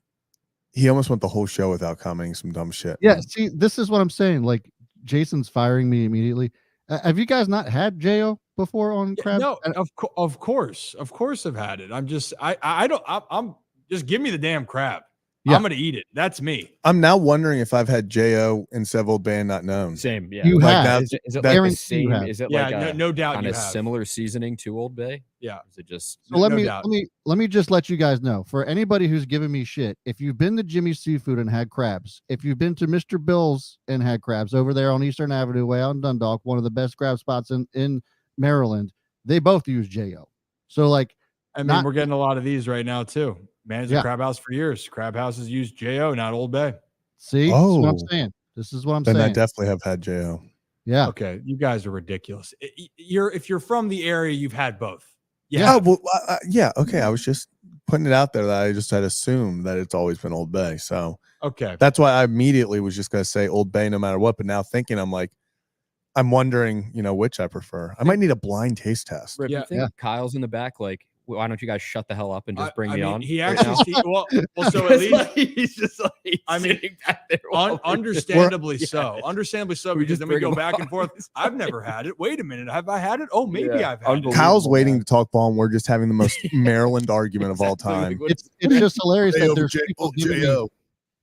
He almost went the whole show without commenting some dumb shit. Yeah, see, this is what I'm saying. Like, Jason's firing me immediately. Have you guys not had JO before on crabs? No, of course I've had it. I'm just I'm just give me the damn crab. Yeah. I'm gonna eat it. That's me. I'm now wondering if I've had JO instead of Old Bay and not known. same. Yeah. You Like have. now- Is it like the Guarantee you same? have. Is it Yeah, like no doubt kind you of have. similar seasoning to Old Bay? Yeah. Is it just So let No me doubt. let me just let you guys know. For anybody who's giving me shit, if you've been to Jimmy's Seafood and had crabs, if you've been to Mr. Bill's and had crabs over there on Eastern Avenue, way out in Dundalk, one of the best crab spots in Maryland, they both use JO. So like, I mean, Not- we're getting a lot of these right now too. Managed Yeah. a crab house for years. Crab houses use JO, not Old Bay. see, this is what I'm Oh. saying. This is what I'm Then I saying. definitely have had JO. Yeah. Okay, you guys are ridiculous. If you're from the area, you've had both. Yeah. Well, yeah. Okay. I was just putting it out there that I just had assumed that it's always been Old Bay. So Okay. that's why I immediately was just going to say Old Bay no matter what. But now thinking, I'm wondering, which I prefer. I might need a blind taste test. Rip, Yeah. you think Kyle's in the back? Like, why don't you guys shut the hell up and just bring me on? He right actually now? well, so at least he's just like I mean, sitting back there while we're understandably just- so. Yeah. Understandably so, We because just then we bring go him back and on. forth. I've never had it. Wait a minute. Have I had it? Oh, maybe Yeah, I've had it. unbelievable. Kyle's waiting man. to talk ball, and we're just having the most Maryland argument of all Exactly, time. like, what- It's just hilarious that J.O., there's J.O., people giving me, J.O..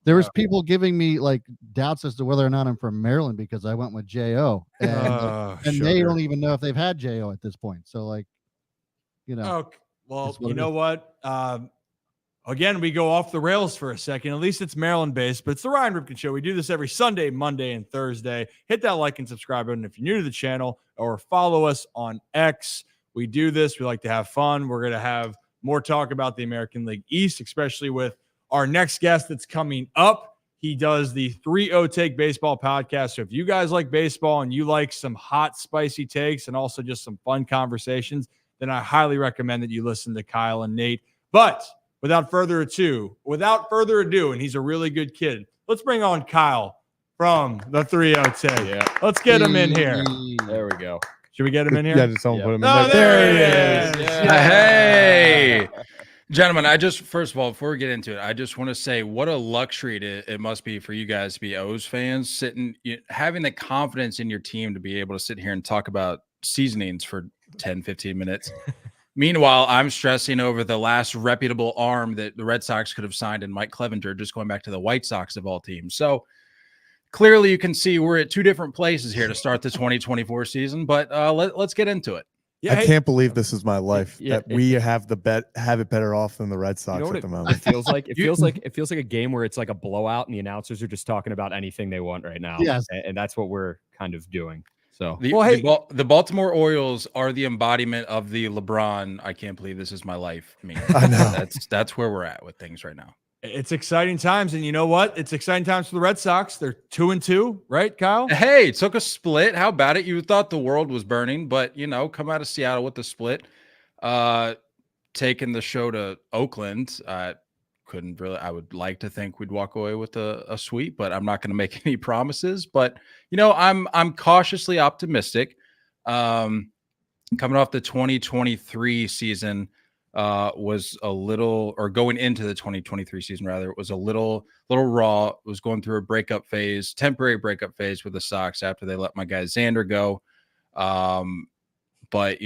there was people giving me like doubts as to whether or not I'm from Maryland because I went with JO. And, and they Sugar. don't even know if they've had JO at this point. So like, Okay. Well, It's what you it know what? Again, we go off the rails for a second. At least it's Maryland based, but it's the Ryan Ripken Show. We do this every Sunday, Monday, and Thursday. Hit that like and subscribe button if you're new to the channel, or follow us on X. We do this. We like to have fun. We're going to have more talk about the American League East, especially with our next guest that's coming up. He does the 3-0 Take Baseball podcast. So if you guys like baseball and you like some hot, spicy takes and also just some fun conversations, then I highly recommend that you listen to Kyle and Nate. But without further ado, and he's a really good kid, let's bring on Kyle from the 3-0 Take. Yeah, Let's get him in here. there we go. Should we get him in here? Yeah, just someone Yeah. put him in Oh, there. there he is. Yeah. Hey, gentlemen, first of all, before we get into it, I just want to say what a luxury it must be for you guys to be O's fans, having the confidence in your team to be able to sit here and talk about seasonings for 10, 15 minutes. Meanwhile, I'm stressing over the last reputable arm that the Red Sox could have signed in Mike Clevenger, just going back to the White Sox of all teams. So clearly you can see we're at two different places here to start the 2024 season, but let's get into it. Yeah, I can't believe this is my life. Yeah, that we have it better off than the Red Sox You know what at the it moment. feels like? It feels like a game where it's like a blowout and the announcers are just talking about anything they want right now. Yes. And that's what we're kind of doing. So The Baltimore Orioles are the embodiment of the LeBron, I can't believe this is my life. I mean, I know. that's where we're at with things right now. It's exciting times. And you know what? It's exciting times for the Red Sox. They're 2-2, right, Kyle? Hey, it took a split. How about it? You thought the world was burning, but come out of Seattle with the split. Taking the show to Oakland. Couldn't really. I would like to think we'd walk away with a sweep, but I'm not going to make any promises. But I'm cautiously optimistic. Coming off the 2023 season, was a little, or going into the 2023 season rather, it was a little raw. It was going through a temporary breakup phase with the Sox after they let my guy Xander go. But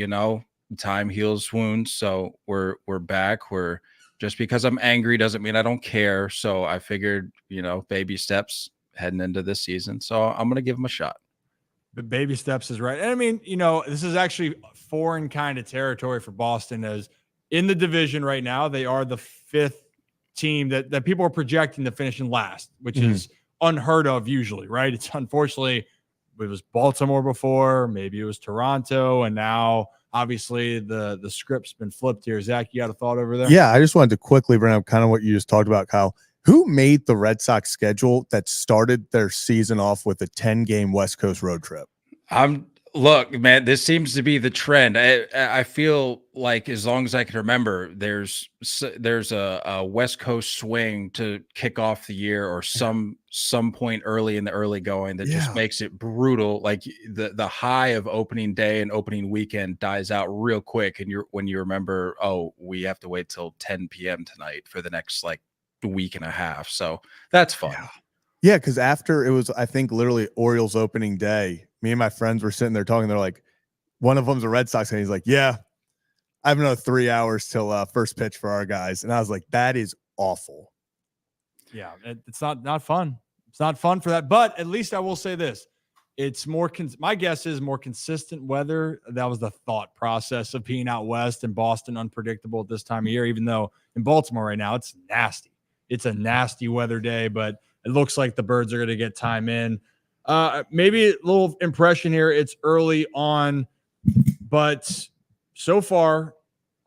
time heals wounds, so we're back. We're Just because I'm angry doesn't mean I don't care. So I figured, baby steps heading into this season. So I'm going to give them a shot. But baby steps is right. And I mean, this is actually foreign kind of territory for Boston, as in the division right now, they are the 5th team that people are projecting to finish in last, which is unheard of usually, right? It's unfortunately, it was Baltimore before, maybe it was Toronto, and now obviously the script's been flipped here. Zach, you got a thought over there? Yeah, I just wanted to quickly bring up kind of what you just talked about, Kyle. Who made the Red Sox schedule that started their season off with a 10-game West Coast road trip? Look, man, this seems to be the trend. I feel like as long as I can remember, there's a West Coast swing to kick off the year, or some point early in the early going that just makes it brutal. Like the high of opening day and opening weekend dies out real quick, and when you remember, oh, we have to wait till 10 p.m. tonight for the next like week and a half. So that's fun. Yeah, because after it was, I think, literally Orioles opening day, me and my friends were sitting there talking. They're like, one of them's a Red Sox, and he's like, yeah, I have another 3 hours till first pitch for our guys. And I was like, that is awful. Yeah, it's not fun. It's not fun for that. But at least I will say this. It's more, my guess is more consistent weather. That was the thought process of being out west and Boston unpredictable at this time of year, even though in Baltimore right now, it's nasty. It's a nasty weather day, but it looks like the Birds are going to get time in. Maybe a little impression here. It's early on, but so far,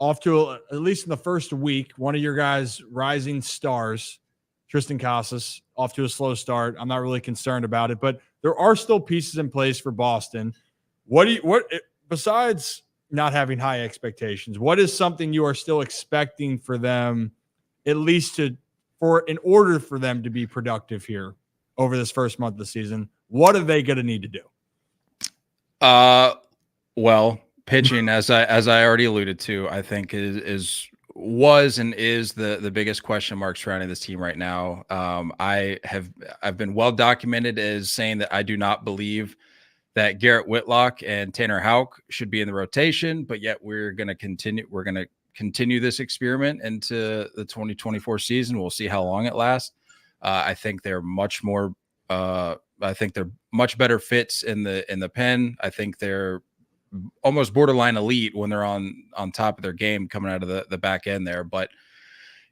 off to at least in the first week, one of your guys' rising stars, Tristan Casas, off to a slow start. I'm not really concerned about it, but there are still pieces in place for Boston. What besides not having high expectations, what is something you are still expecting for them, at least in order for them to be productive here over this first month of the season? What are they going to need to do? Well, pitching, as I already alluded to, I think was and is the biggest question mark surrounding this team right now. I've been well documented as saying that I do not believe that Garrett Whitlock and Tanner Houck should be in the rotation, but yet we're going to continue this experiment into the 2024 season. We'll see how long it lasts. I think they're much more. I think they're much better fits in the pen. I think they're almost borderline elite when they're on top of their game coming out of the back end there. But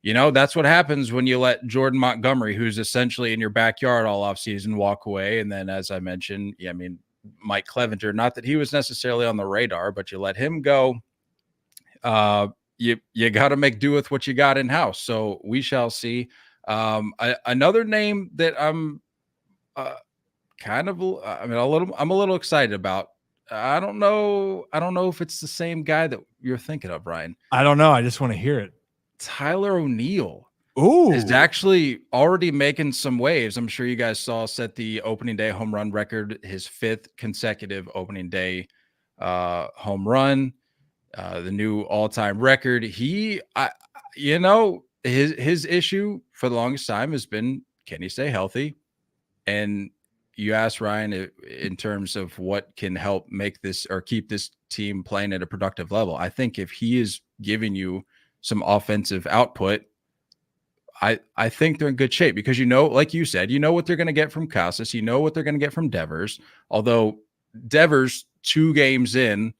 that's what happens when you let Jordan Montgomery, who's essentially in your backyard all offseason, walk away. And then, as I mentioned, Mike Clevenger, not that he was necessarily on the radar, but you let him go. You got to make do with what you got in house. So we shall see. Another name that I'm I'm a little excited about. I don't know if it's the same guy that you're thinking of, Ryan. I don't know. I just want to hear it. Tyler O'Neill is actually already making some waves. I'm sure you guys saw set the opening day home run record, his 5th consecutive opening day home run, the new all-time record. His issue for the longest time has been, can he stay healthy? And you asked Ryan in terms of what can help make this or keep this team playing at a productive level. I think if he is giving you some offensive output, I think they're in good shape because, like you said, what they're going to get from Casas, what they're going to get from Devers, although Devers 2 games in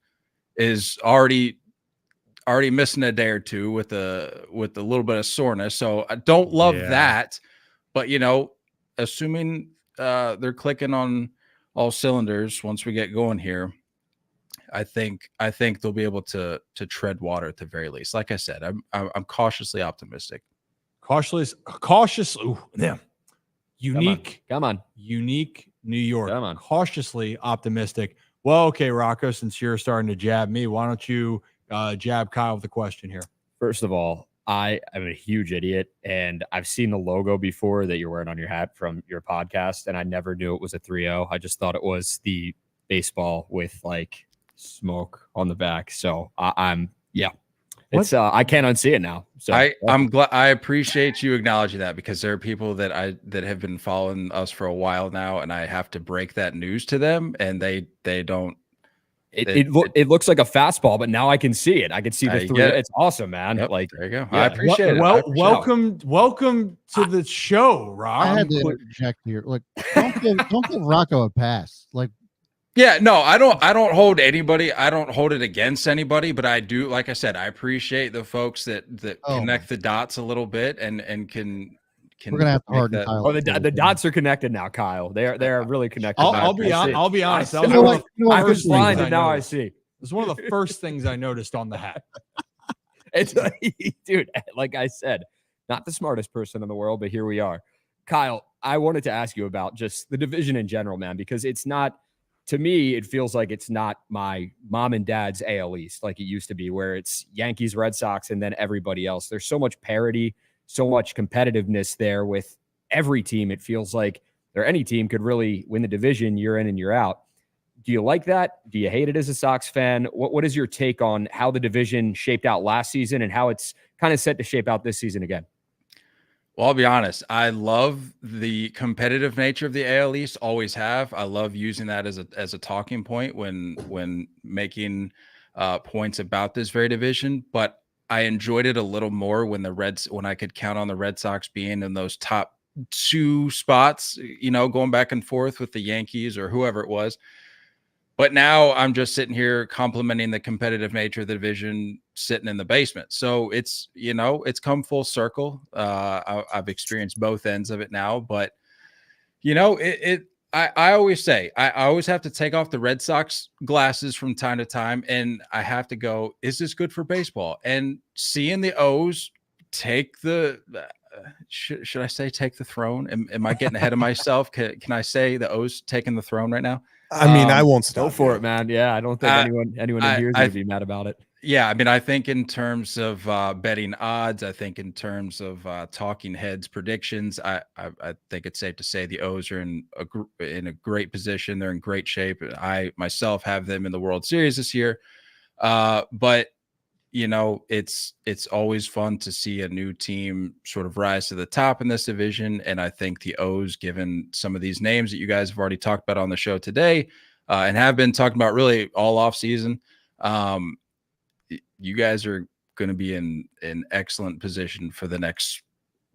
is already missing a day or two with a little bit of soreness. So I don't love that, but assuming they're clicking on all cylinders once we get going here, I think they'll be able to tread water at the very least. Like I said, I'm cautiously optimistic. Cautious. Ooh, damn. Unique. Come on. Unique New York. Come on. Cautiously optimistic. Well, okay, Rocco, since you're starting to jab me, why don't you jab Kyle with the question here? First of all, I am a huge idiot, and I've seen the logo before that you're wearing on your hat from your podcast, and I never knew it was a 3-0. I just thought it was the baseball with like smoke on the back. So it's I can't unsee it now. So I'm glad. I appreciate you acknowledging that because there are people that have been following us for a while now, and I have to break that news to them, and they don't It looks like a fastball, but now I can see it. I can see the three. It's awesome, man. Yep, Like, there you go. yeah. I appreciate it. Welcome to the show, Rob. I had to interject here. Like, don't give Rocco a pass. Like, yeah, no, I don't hold anybody. I don't hold it against anybody, but I do, like I said, I appreciate the folks that connect the dots a little bit and can. We're gonna have to harden Kyle. Oh, the dots are connected now, Kyle. They are really connected. I'll be honest. I was blind, and now I see. It's one of the first things I noticed on the hat. It's dude, like I said, not the smartest person in the world, but here we are. Kyle, I wanted to ask you about just the division in general, man, because it's not. To me, it feels like it's not my mom and dad's AL East like it used to be, where it's Yankees, Red Sox, and then everybody else. There's so much parity, so much competitiveness there with every team. It feels like any team could really win the division year in and year out. Do you like that? Do you hate it as a Sox fan? What is your take on how the division shaped out last season and how it's kind of set to shape out this season again? Well, I'll be honest. I love the competitive nature of the AL East. Always have. I love using that as a talking point when making points about this very division. But I enjoyed it a little more when I could count on the Red Sox being in those top 2 spots. Going back and forth with the Yankees or whoever it was. But now I'm just sitting here complimenting the competitive nature of the division, sitting in the basement. So it's come full circle. I've experienced both ends of it now, but I always say, I always have to take off the Red Sox glasses from time to time. And I have to go, is this good for baseball? And seeing the O's take should I say take the throne? Am I getting ahead of myself? Can I say the O's taking the throne right now? I mean, I won't stop. Go for it, man. Yeah, I don't think anyone in here is going to be mad about it. Yeah, I mean, I think in terms of betting odds, I think in terms of talking heads predictions, I think it's safe to say the O's are in a great position. They're in great shape. I myself have them in the World Series this year, but it's always fun to see a new team sort of rise to the top in this division. And I think the O's, given some of these names that you guys have already talked about on the show today and have been talking about really all off season, you guys are going to be in an excellent position for the next,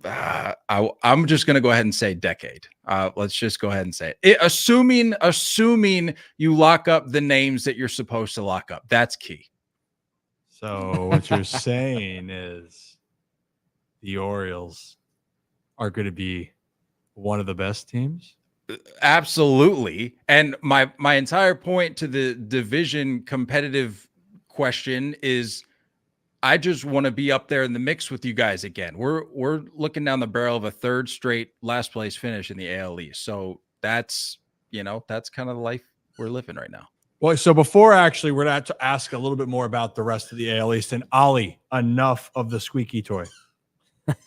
I'm just going to go ahead and say decade. Let's just go ahead and say it. Assuming you lock up the names that you're supposed to lock up. That's key. So what you're saying is the Orioles are going to be one of the best teams? Absolutely. And my entire point to the division competitive question is I just want to be up there in the mix with you guys again. We're looking down the barrel of a 3rd straight last place finish in the AL East. So that's kind of the life we're living right now. Well, so before we're going to ask a little bit more about the rest of the AL East. And Ollie, enough of the squeaky toy.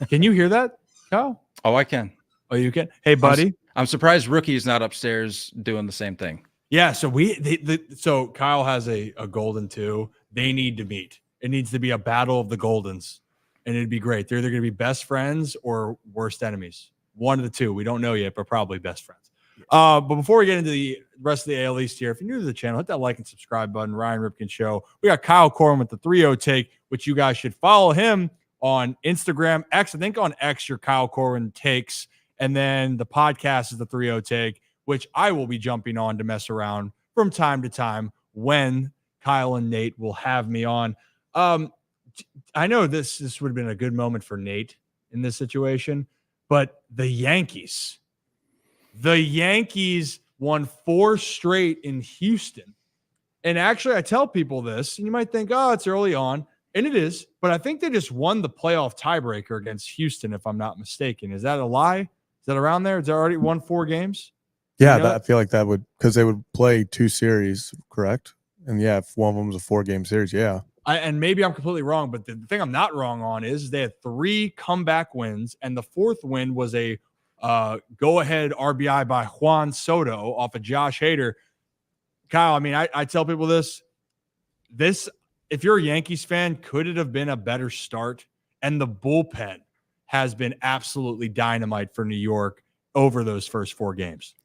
Can you hear that, Kyle? Oh, I can. Oh, you can? Hey, buddy. I'm surprised Rookie's not upstairs doing the same thing. Yeah, so so Kyle has a golden too. They need to meet. It needs to be a battle of the Goldens, and it'd be great. They're either going to be best friends or worst enemies. One of the two. We don't know yet, but probably best friends. But before we get into the rest of the AL East here, if you're new to the channel, hit that like and subscribe button. Ryan Ripken Show. We got Kyle Corwin with the 3-0 take, which you guys should follow him on Instagram. X, I think on X, your Kyle Corwin takes. And then the podcast is the 3-0 take, which I will be jumping on to mess around from time to time when Kyle and Nate will have me on. I know this would have been a good moment for Nate in this situation, but the Yankees won 4 straight in Houston. And actually, I tell people this, and you might think, oh, it's early on. And it is, but I think they just won the playoff tiebreaker against Houston, if I'm not mistaken. Is that a lie? Is that around there? Is they already won 4 games? Yeah, I feel like that would, because they would play 2 series, correct? And yeah, if one of them was a 4-game series, yeah. And maybe I'm completely wrong, but the thing I'm not wrong on is they had 3 comeback wins, and the 4th win was a go-ahead RBI by Juan Soto off of Josh Hader. Kyle, I mean, I tell people this, if you're a Yankees fan, could it have been a better start? And the bullpen has been absolutely dynamite for New York over those first 4 games.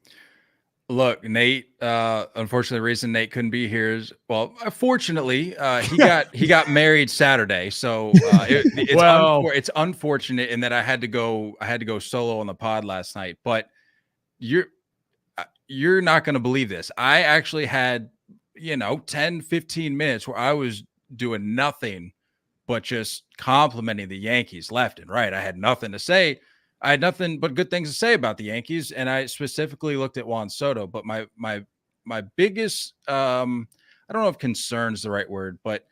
Look, Nate, unfortunately, the reason Nate couldn't be here is, well, fortunately, he got married Saturday. So it's unfortunate in that I had to go solo on the pod last night, but you're not going to believe this. I actually had, 10, 15 minutes where I was doing nothing but just complimenting the Yankees left and right. I had nothing to say. I had nothing but good things to say about the Yankees, and I specifically looked at Juan Soto. But my biggest, I don't know if concern is the right word, but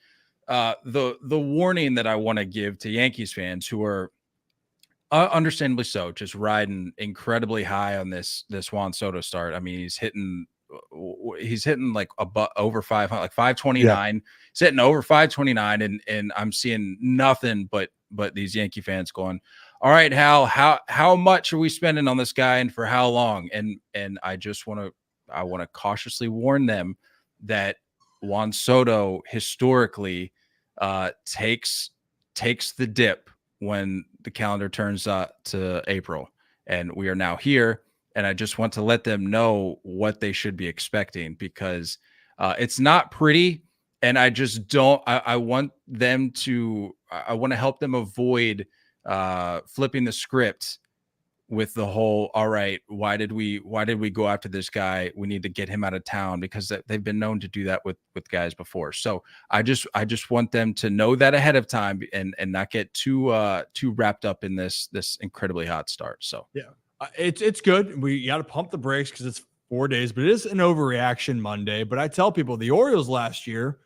the warning that I want to give to Yankees fans who are understandably so just riding incredibly high on this Juan Soto start. I mean, he's hitting like over 500, like 529. Yeah. He's hitting over 529, and I'm seeing nothing but these Yankee fans going, all right, Hal, how much are we spending on this guy and for how long? And I want to cautiously warn them that Juan Soto historically takes the dip when the calendar turns to April, and we are now here. And I just want to let them know what they should be expecting, because it's not pretty. And I just don't, I want to help them avoid flipping the script with the whole, all right, why did we go after this guy? We need to get him out of town, because they've been known to do that with guys before. So I just want them to know that ahead of time and not get too wrapped up in this incredibly hot start. So yeah, it's good. We got to pump the brakes because it's 4 days, but it is an overreaction Monday. But I tell people the Orioles last year,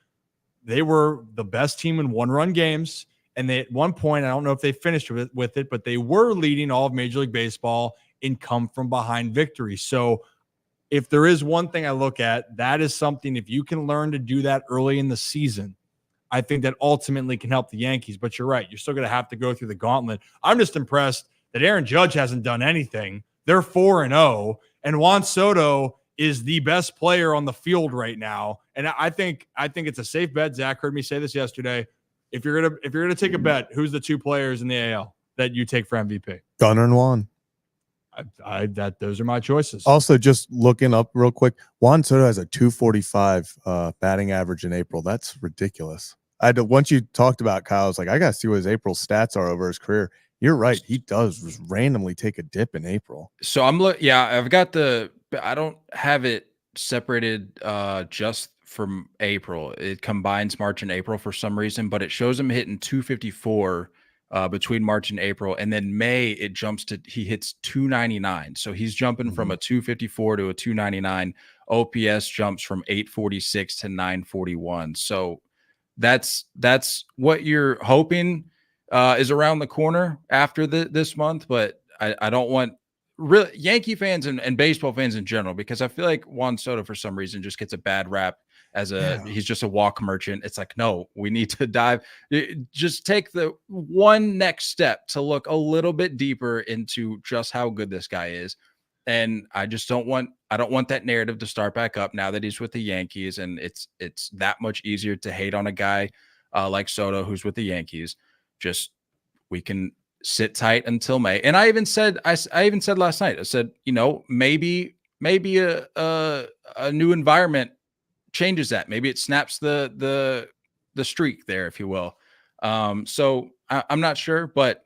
they were the best team in one-run games. And they, at one point, I don't know if they finished with it, but they were leading all of Major League Baseball in come-from-behind victory. So if there is one thing I look at, that is something, if you can learn to do that early in the season, I think that ultimately can help the Yankees. But you're right. You're still going to have to go through the gauntlet. I'm just impressed that Aaron Judge hasn't done anything. They're 4-0, and Juan Soto is the best player on the field right now. And I think it's a safe bet. Zach heard me say this yesterday. If you're gonna take a bet, who's the two players in the AL that you take for MVP? Gunnar and Juan. Those are my choices. Also, just looking up real quick, Juan Soto has a 245 batting average in April. That's ridiculous. Once you talked about Kyle, I was like, I gotta see what his April stats are over his career. You're right. He does just randomly take a dip in April. So I've got I don't have it separated just from April. It combines March and April for some reason, but it shows him hitting 254 between March and April. And then May, he hits 299. So he's jumping from a 254 to a 299. OPS jumps from 846 to 941. So that's what you're hoping is around the corner after this month. But I don't want really Yankee fans and baseball fans in general, because I feel like Juan Soto for some reason just gets a bad rap as he's just a walk merchant. It's like, no, we need to just take the one next step to look a little bit deeper into just how good this guy is. And I don't want that narrative to start back up now that he's with the Yankees. And it's that much easier to hate on a guy like Soto, who's with the Yankees. Just, we can sit tight until May. And I even said last night, I said, maybe a new environment changes that. Maybe it snaps the streak there, if you will. So I'm not sure, but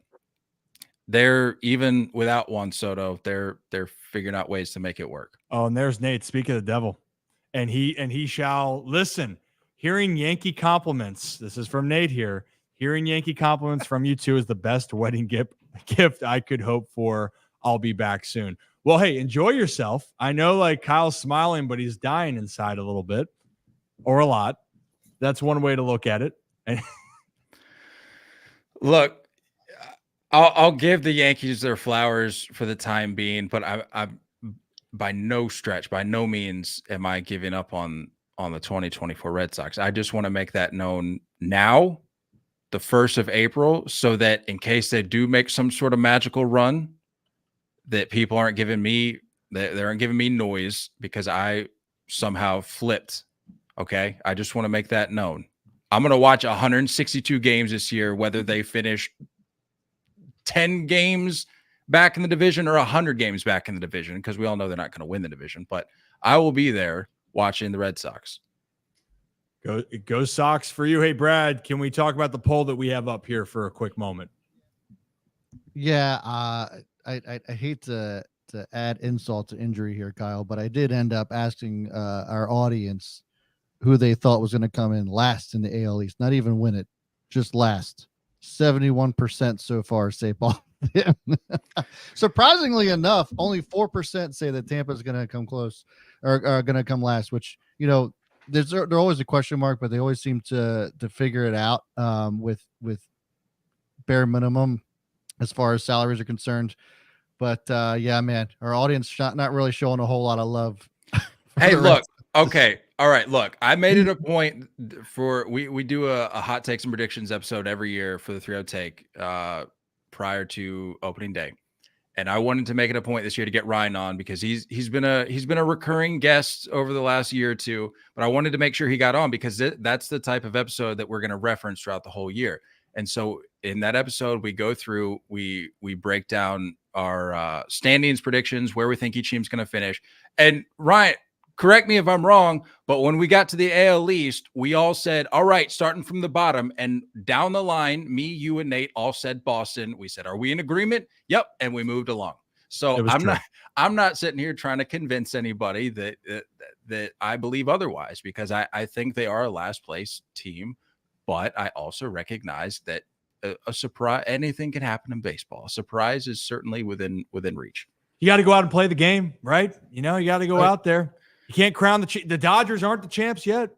they're, even without Juan Soto, they're figuring out ways to make it work. Oh, and there's Nate. Speak of the devil, and he shall listen. Hearing Yankee compliments. This is from Nate here. Hearing Yankee compliments from you two is the best wedding gift I could hope for. I'll be back soon. Well, hey, enjoy yourself. I know, like, Kyle's smiling, but he's dying inside a little bit, or a lot. That's one way to look at it. Look, I'll give the Yankees their flowers for the time being, but I by no stretch, by no means am I giving up on the 2024 Red Sox. I just want to make that known now, the 1st of April, so that in case they do make some sort of magical run, that people aren't giving me noise because I somehow flipped. Okay. I just want to make that known. I'm going to watch 162 games this year, whether they finish 10 games back in the division or 100 games back in the division, because we all know they're not going to win the division, but I will be there watching the Red Sox. Go Sox for you. Hey, Brad, can we talk about the poll that we have up here for a quick moment? Yeah, I hate to add insult to injury here, Kyle, but I did end up asking our audience who they thought was going to come in last in the AL East, not even win it, just last. 71% so far say Boston. Surprisingly enough, only 4% say that Tampa's going to come close or are going to come last, which, they're always a question mark, but they always seem to figure it out with bare minimum as far as salaries are concerned. But yeah, man, our audience not really showing a whole lot of love. Hey, look. Okay. All right. Look, I made it a point for we do a hot takes and predictions episode every year for the 3-0 take prior to opening day. And I wanted to make it a point this year to get Ryan on because he's been a recurring guest over the last year or two, but I wanted to make sure he got on because that's the type of episode that we're going to reference throughout the whole year. And so in that episode, we go through, we break down our standings predictions, where we think each team's going to finish. And Ryan, correct me if I'm wrong, but when we got to the AL East, we all said, all right, starting from the bottom and down the line, me, you, and Nate all said Boston. We said, are we in agreement? Yep. And we moved along. So I'm not sitting here trying to convince anybody that I believe otherwise, because I think they are a last place team, but I also recognize that a surprise, anything can happen in baseball. A surprise is certainly within reach. You got to go out and play the game, right? You got to go out there. You can't crown the Dodgers aren't the champs yet.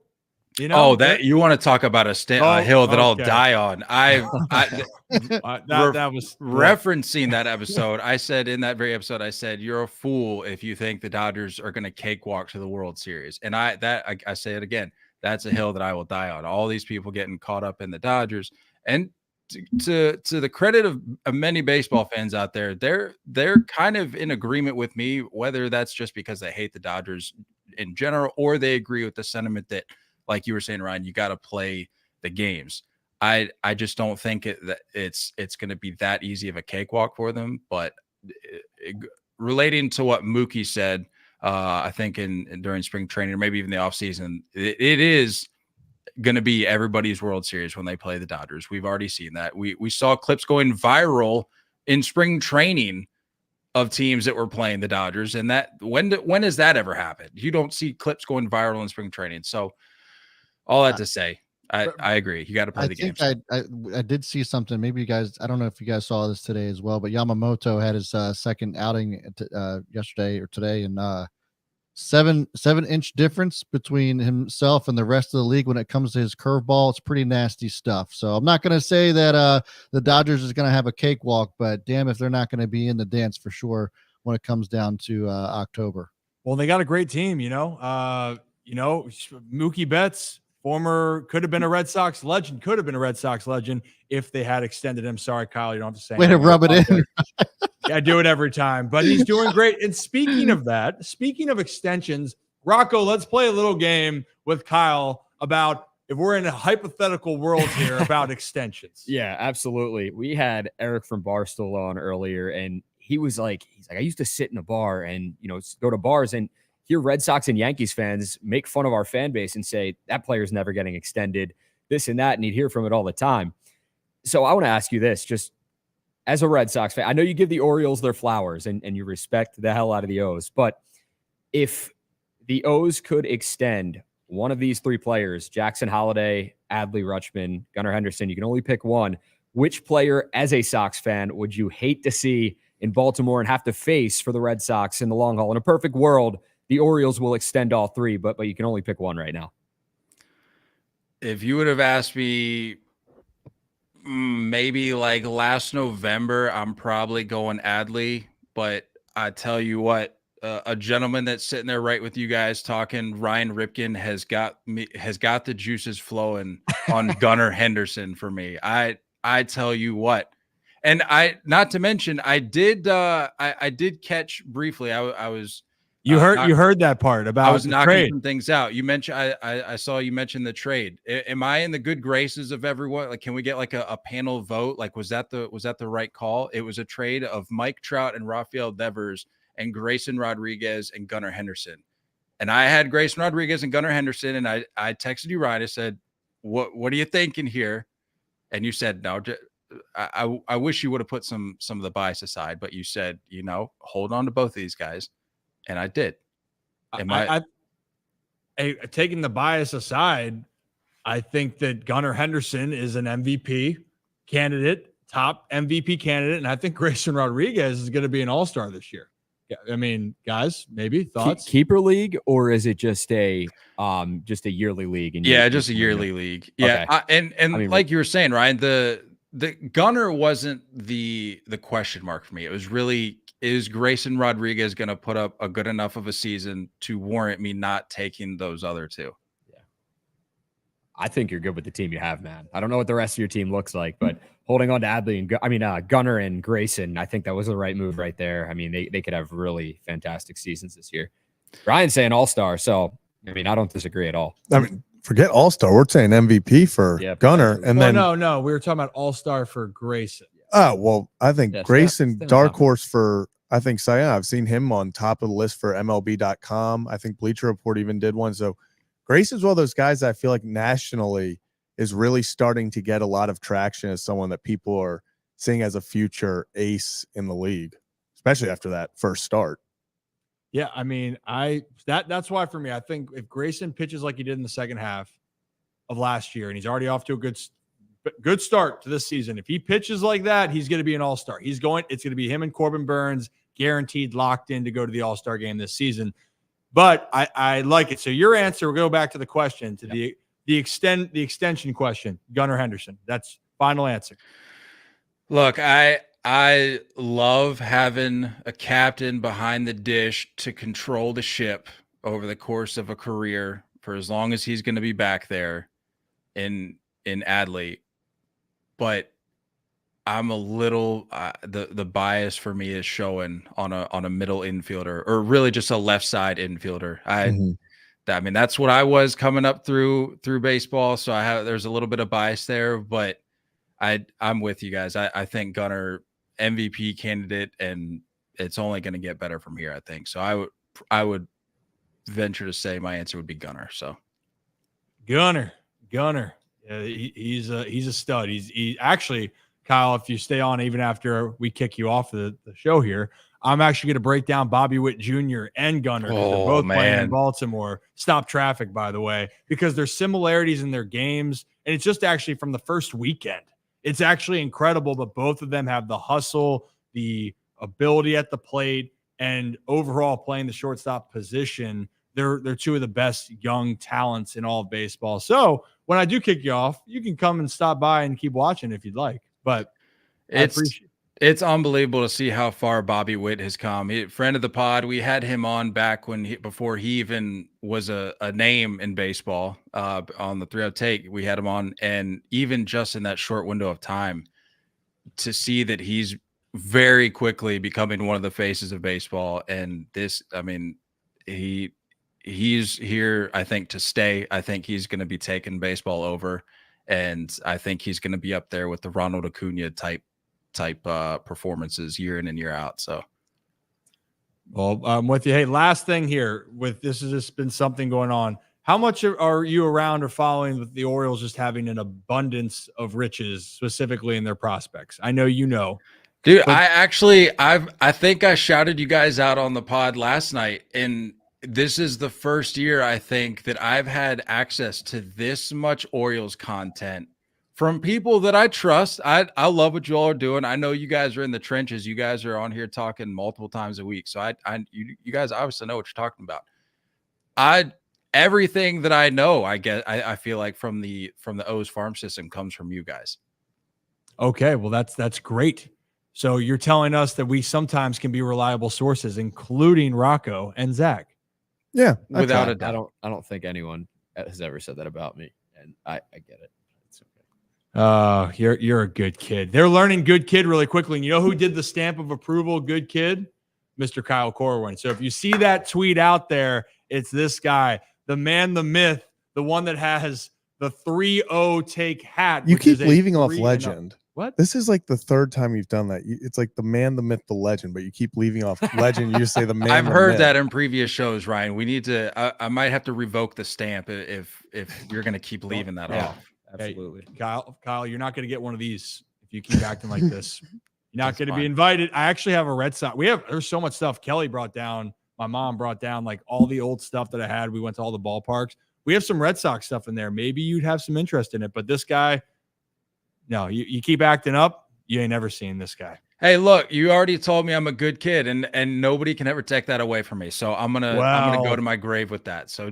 That you want to talk about a hill that I'll die on. That was referencing that episode. I said in that very episode, I said, you're a fool if you think the Dodgers are going to cakewalk to the World Series. And I say it again, that's a hill that I will die on. All these people getting caught up in the Dodgers, and to the credit of many baseball fans out there, they're kind of in agreement with me, whether that's just because they hate the Dodgers in general, or they agree with the sentiment that, like you were saying, Ryan, you got to play the games. I just don't think that it's going to be that easy of a cakewalk for them. But relating to what Mookie said, I think during spring training, or maybe even the offseason, it is going to be everybody's World Series when they play the Dodgers. We've already seen that. We saw clips going viral in spring training of teams that were playing the Dodgers. And that when has that ever happened? You don't see clips going viral in spring training. So all that to say, I agree. You got to play the games. I did see something. Maybe you guys, I don't know if you guys saw this today as well, but Yamamoto had his second outing yesterday or today, and 7-inch difference between himself and the rest of the league when it comes to his curveball. It's pretty nasty stuff. So I'm not going to say that the Dodgers is going to have a cakewalk, but damn if they're not going to be in the dance for sure when it comes down to October. Well, they got a great team, Mookie Betts, could have been a Red Sox legend, if they had extended him. Sorry, Kyle, you don't have to say way to rub it in. I do it every time, but he's doing great. And speaking of extensions, Rocco, let's play a little game with Kyle about if we're in a hypothetical world here about extensions. Yeah, absolutely. We had Eric from Barstool on earlier, and he's like, I used to sit in a bar and, go to bars and hear Red Sox and Yankees fans make fun of our fan base and say that player's never getting extended, this and that. And he'd hear from it all the time. So I want to ask you this, just as a Red Sox fan, I know you give the Orioles their flowers and you respect the hell out of the O's, but if the O's could extend one of these three players, Jackson Holliday, Adley Rutschman, Gunnar Henderson, you can only pick one. Which player, as a Sox fan, would you hate to see in Baltimore and have to face for the Red Sox in the long haul? In a perfect world, the Orioles will extend all three, but you can only pick one right now. If you would have asked me maybe like last November, I'm probably going Adley, but I tell you what, a gentleman that's sitting there right with you guys talking, Ryan Ripken has got the juices flowing on Gunnar Henderson for me. I tell you what, and not to mention, I did catch briefly. You heard that part about I was knocking trade. some things out. You mentioned I saw you mention the trade. Am I in the good graces of everyone? Like, can we get like a panel vote? Like, was that the right call? It was a trade of Mike Trout and Rafael Devers and Grayson Rodriguez and Gunnar Henderson. And I had Grayson Rodriguez and Gunnar Henderson, and I texted you, Ryan. I said, what are you thinking here? And you said, no, I wish you would have put some of the bias aside, but you said, hold on to both of these guys. And I did. Taking the bias aside, I think that Gunnar Henderson is an MVP candidate, top MVP candidate, and I think Grayson Rodriguez is going to be an all-star this year. Yeah, I mean, guys, maybe thoughts? Keeper league, or is it just a yearly league? And just a yearly league. Yeah, okay. I mean, like you were saying, Ryan, the Gunnar wasn't the question mark for me. It was really, is Grayson Rodriguez going to put up a good enough of a season to warrant me not taking those other two? Yeah, I think you're good with the team you have, man. I don't know what the rest of your team looks like, but holding on to Adley and Gunnar and Grayson, I think that was the right move right there. I mean, they could have really fantastic seasons this year. Ryan's saying all-star, so I mean, I don't disagree at all. I mean, forget all-star. We're saying MVP for Gunnar, and then no, we were talking about all-star for Grayson. Oh well, I think Grayson dark horse for Cy Young. I've seen him on top of the list for MLB.com. I think Bleacher Report even did one. So Grayson's one of those guys that I feel like nationally is really starting to get a lot of traction as someone that people are seeing as a future ace in the league, especially after that first start. Yeah, I mean, that's why for me, I think if Grayson pitches like he did in the second half of last year, and he's already off to a good start to this season, if he pitches like that, he's going to be an all-star. It's going to be him and Corbin Burns guaranteed locked in to go to the all-star game this season. But I like it. So your answer, we'll go back to the question, to the extension question, Gunnar Henderson. That's final answer. Look, I love having a captain behind the dish to control the ship over the course of a career for as long as he's going to be back there in Adley. But I'm a little the bias for me is showing on a middle infielder, or really just a left side infielder. I mean, that's what I was coming up through baseball, so there's a little bit of bias there, but I'm with you guys. I think Gunnar MVP candidate, and it's only going to get better from here, I think. So I would venture to say my answer would be Gunnar. So Gunnar. Yeah, he's a stud. He actually, Kyle, if you stay on even after we kick you off the show here, I'm actually going to break down Bobby Witt Jr. and Gunnar. They're both playing in Baltimore. Stop traffic, by the way, because there's similarities in their games. And it's just actually from the first weekend. It's actually incredible, but both of them have the hustle, the ability at the plate, and overall playing the shortstop position. They're two of the best young talents in all of baseball. So when I do kick you off, you can come and stop by and keep watching if you'd like. But it's unbelievable to see how far Bobby Witt has come. Friend of the pod, we had him on back before he even was a name in baseball. On the 3-0 take, we had him on, and even just in that short window of time, to see that he's very quickly becoming one of the faces of baseball. And this, I mean, he's here, I think, to stay. I think he's going to be taking baseball over, and I think he's going to be up there with the Ronald Acuna type performances year in and year out. So, well, I'm with you. Hey, last thing here, with this has just been something going on. How much are you around or following with the Orioles just having an abundance of riches, specifically in their prospects? I know you know. Dude, I think I shouted you guys out on the pod last night, and this is the first year I think that I've had access to this much Orioles content from people that I trust. I love what you all are doing. I know you guys are in the trenches. You guys are on here talking multiple times a week. So you guys obviously know what you're talking about. Everything that I know, I feel like from the O's farm system comes from you guys. Okay, well that's great. So you're telling us that we sometimes can be reliable sources, including Rocco and Zach. Yeah, without a doubt. I don't think anyone has ever said that about me, and I get it. It's okay. You're a good kid. They're learning good kid really quickly. And you know who did the stamp of approval? Good kid, Mr. Kyle Corwin. So if you see that tweet out there, it's this guy, the man, the myth, the one that has the 3-0 take hat. You keep leaving off legend. What? This is like the third time you've done that. It's like the man, the myth, the legend, but you keep leaving off legend. You just say the man. I've the heard myth. that in previous shows, Ryan. We need to. I might have to revoke the stamp if you're going to keep leaving that off. Absolutely. Hey, Kyle, you're not going to get one of these if you keep acting like this. You're not going to be fine. invited. I actually have a Red Sox. There's so much stuff. Kelly brought down. My mom brought down like all the old stuff that I had. We went to all the ballparks. We have some Red Sox stuff in there. Maybe you'd have some interest in it. But this guy, no, you keep acting up. You ain't never seen this guy. Hey, look, you already told me I'm a good kid, and nobody can ever take that away from me. So I'm gonna go to my grave with that. So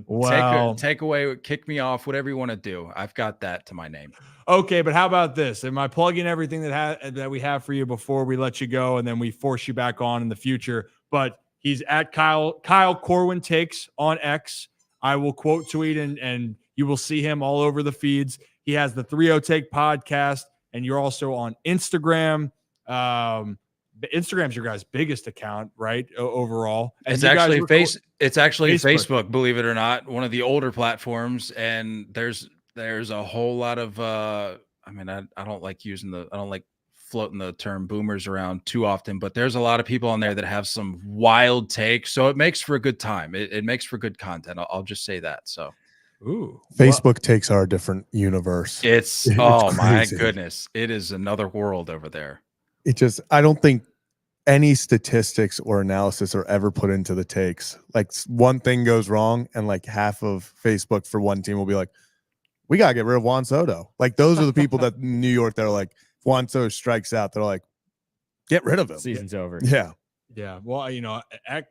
take away, kick me off, whatever you want to do. I've got that to my name. Okay, but how about this? Am I plugging everything that we have for you before we let you go, and then we force you back on in the future? But he's at Kyle Corwin Takes on X. I will quote tweet and you will see him all over the feeds. He has the 3-0 Take podcast. And you're also on Instagram. Instagram's your guys' biggest account, right? Overall, and it's actually Facebook, believe it or not, one of the older platforms. And there's a whole lot of I don't like floating the term boomers around too often, but there's a lot of people on there that have some wild takes. So it makes for a good time. It makes for good content. I'll just say that. So. Ooh, Facebook takes our different universe. It's my goodness. It is another world over there. I don't think any statistics or analysis are ever put into the takes. Like one thing goes wrong and like half of Facebook for one team will be like, we got to get rid of Juan Soto. Like those are the people that in New York, they're like, if Juan Soto strikes out, they're like, get rid of him. Season's over. Yeah. Yeah, well,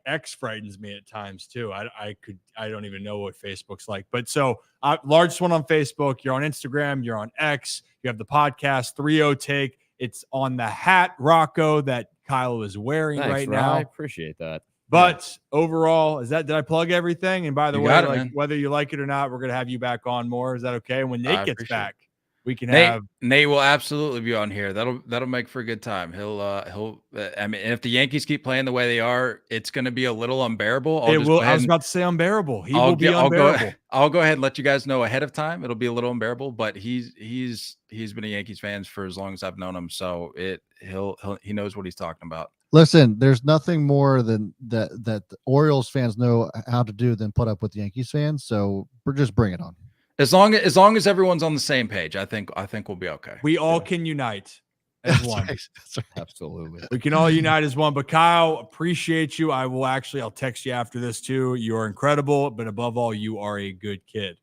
X frightens me at times too. I don't even know what Facebook's like. But so largest one on Facebook. You're on Instagram. You're on X. You have the podcast 3-0 Take. It's on the hat Rocco that Kyle is wearing right now. I appreciate that. But overall, did I plug everything? And by the way, man. Whether you like it or not, we're gonna have you back on more. Is that okay? When Nate gets back, we can Nate will absolutely be on here. That'll make for a good time. He'll if the Yankees keep playing the way they are, it's going to be a little unbearable. I was about to say unbearable. Will be unbearable. I'll go ahead and let you guys know ahead of time. It'll be a little unbearable, but he's been a Yankees fan for as long as I've known him, so he knows what he's talking about. Listen, there's nothing more than that the Orioles fans know how to do than put up with Yankees fans. So we're just bring it on. As long as everyone's on the same page, I think we'll be okay. We all can unite as one. That's right. Absolutely. We can all unite as one. But Kyle, appreciate you. I'll text you after this too. You are incredible, but above all, you are a good kid.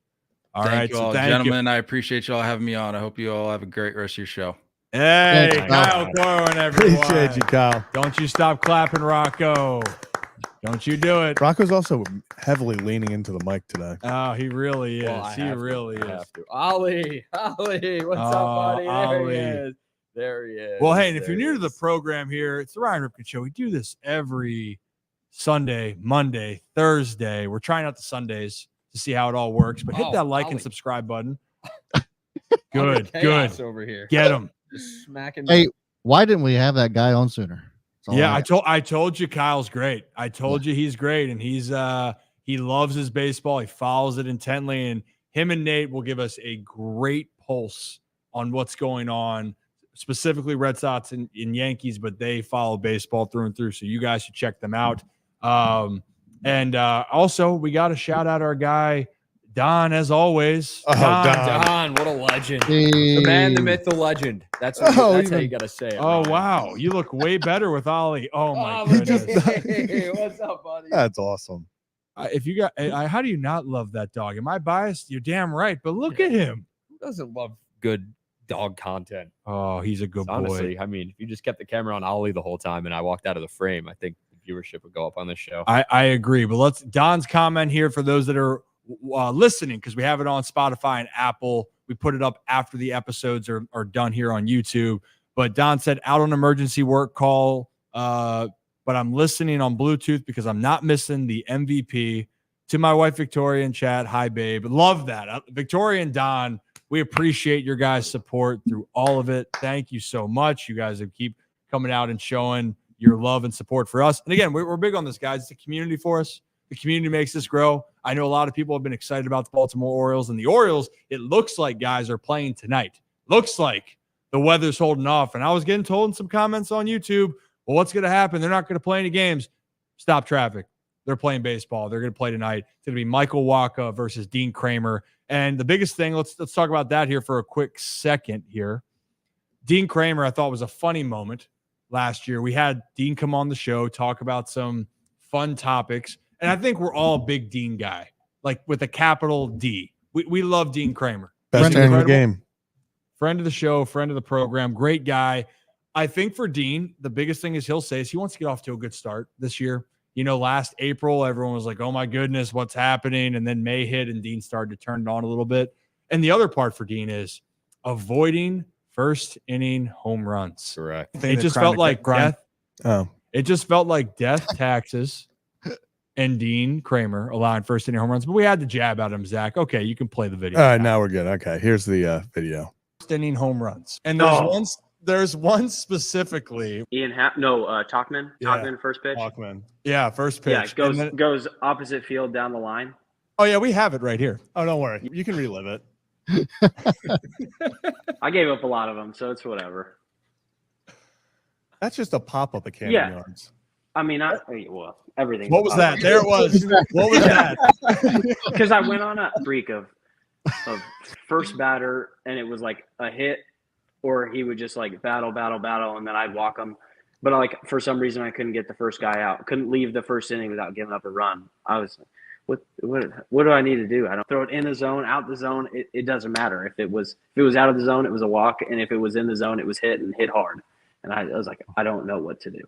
Thank you all, gentlemen. I appreciate you all having me on. I hope you all have a great rest of your show. Hey, Kyle Corwin, everyone. Appreciate you, Kyle. Don't you stop clapping, Rocco. Don't you do it. Rocco's also heavily leaning into the mic today. Oh, he really is. Well, he really is. Ollie, what's up, buddy? There he is. Well, hey, and if you're new to the program here, it's the Ryan Ripken Show. We do this every Sunday, Monday, Thursday. We're trying out the Sundays to see how it all works, but hit that like and subscribe button. Good. Over here. Get him. Just smacking. Hey, why didn't we have that guy on sooner? Yeah, I told you Kyle's great. I told you he's great, and he loves his baseball. He follows it intently, and him and Nate will give us a great pulse on what's going on, specifically Red Sox and Yankees, but they follow baseball through and through. So you guys should check them out. And also we got to shout out our guy Don, as always. Don, what a legend. The man, the myth, the legend. That's how you got to say it. Oh, wow. You look way better with Ollie. Oh, my goodness. Hey, what's up, buddy? That's awesome. If you got, how do you not love that dog? Am I biased? You're damn right. But look at him. Who doesn't love good dog content? Oh, he's a good boy. Honestly, I mean, if you just kept the camera on Ollie the whole time and I walked out of the frame, I think the viewership would go up on this show. I agree. But Don's comment here for those that are listening, because we have it on Spotify and Apple. We put it up after the episodes are done here on YouTube. But Don said, out on emergency work call, but I'm listening on Bluetooth because I'm not missing the MVP. To my wife, Victoria, in chat, hi, babe. Love that. Victoria and Don, we appreciate your guys' support through all of it. Thank you so much. You guys have keep coming out and showing your love and support for us. And again, we're big on this, guys. It's a community for us. The community makes this grow. I know a lot of people have been excited about the Baltimore Orioles, and the Orioles, it looks like guys are playing tonight. Looks like the weather's holding off. And I was getting told in some comments on YouTube, well, what's going to happen? They're not going to play any games. Stop traffic. They're playing baseball. They're going to play tonight. It's going to be Michael Wacha versus Dean Kremer. And the biggest thing, let's talk about that here for a quick second here. Dean Kremer, I thought, was a funny moment last year. We had Dean come on the show, talk about some fun topics. And I think we're all a big Dean guy, like with a capital D. We love Dean Kremer. Best in the game. Friend of the show, friend of the program, great guy. I think for Dean, the biggest thing is he'll say is he wants to get off to a good start this year. You know, last April, everyone was like, oh my goodness, what's happening? And then May hit and Dean started to turn it on a little bit. And the other part for Dean is avoiding first inning home runs. Correct. It just felt like death. Oh, it just felt like death taxes and Dean Kremer allowing first inning home runs. But we had to jab at him, Zach. Okay, you can play the video. All right, now we're good. Okay, here's the video. First inning home runs. And there's one specifically. Talkman. Yeah. Talkman first pitch. Talkman. Yeah, first pitch. Yeah, it goes opposite field down the line. Oh yeah, we have it right here. Oh, don't worry. You can relive it. I gave up a lot of them, so it's whatever. That's just a pop-up at Camden Yards. I mean, everything. What was that? There it was. What was that? Because I went on a streak of first batter, and it was like a hit, or he would just like battle, and then I'd walk him. But like for some reason, I couldn't get the first guy out. Couldn't leave the first inning without giving up a run. I was, what do I need to do? I don't throw it in the zone, out the zone. It doesn't matter. If it was out of the zone, it was a walk, and if it was in the zone, it was hit and hit hard. And I was like, I don't know what to do.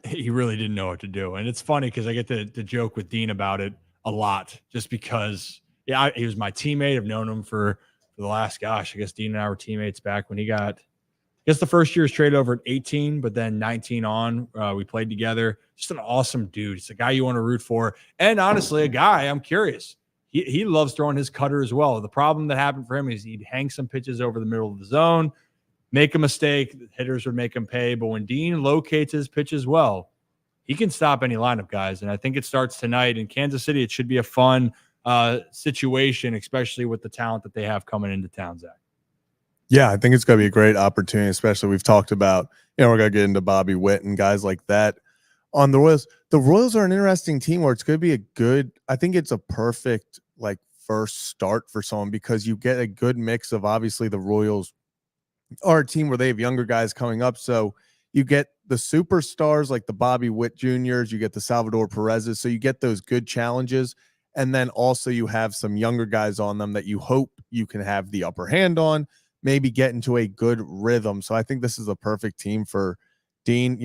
He really didn't know what to do. And it's funny because I get to joke with Dean about it a lot just because, he was my teammate. I've known him for the last, I guess Dean and I were teammates back when he got, the first year was traded over at 18, but then 19 on, we played together. Just an awesome dude. It's a guy you want to root for. And honestly, a guy, I'm curious. He loves throwing his cutter as well. The problem that happened for him is he'd hang some pitches over the middle of the zone, make a mistake, the hitters would make him pay. But when Dean locates his pitches well, he can stop any lineup, guys. And I think it starts tonight in Kansas City. It should be a fun situation, especially with the talent that they have coming into town, Zach. Yeah, I think it's going to be a great opportunity, especially we've talked about, we're going to get into Bobby Witt and guys like that on the Royals. The Royals are an interesting team where it's going to be I think it's a perfect first start for someone because you get a good mix of obviously the Royals are a team where they have younger guys coming up. So you get the superstars like the Bobby Witt Juniors, you get the Salvador Perez's. So you get those good challenges. And then also you have some younger guys on them that you hope you can have the upper hand on, maybe get into a good rhythm. So I think this is a perfect team for Dean.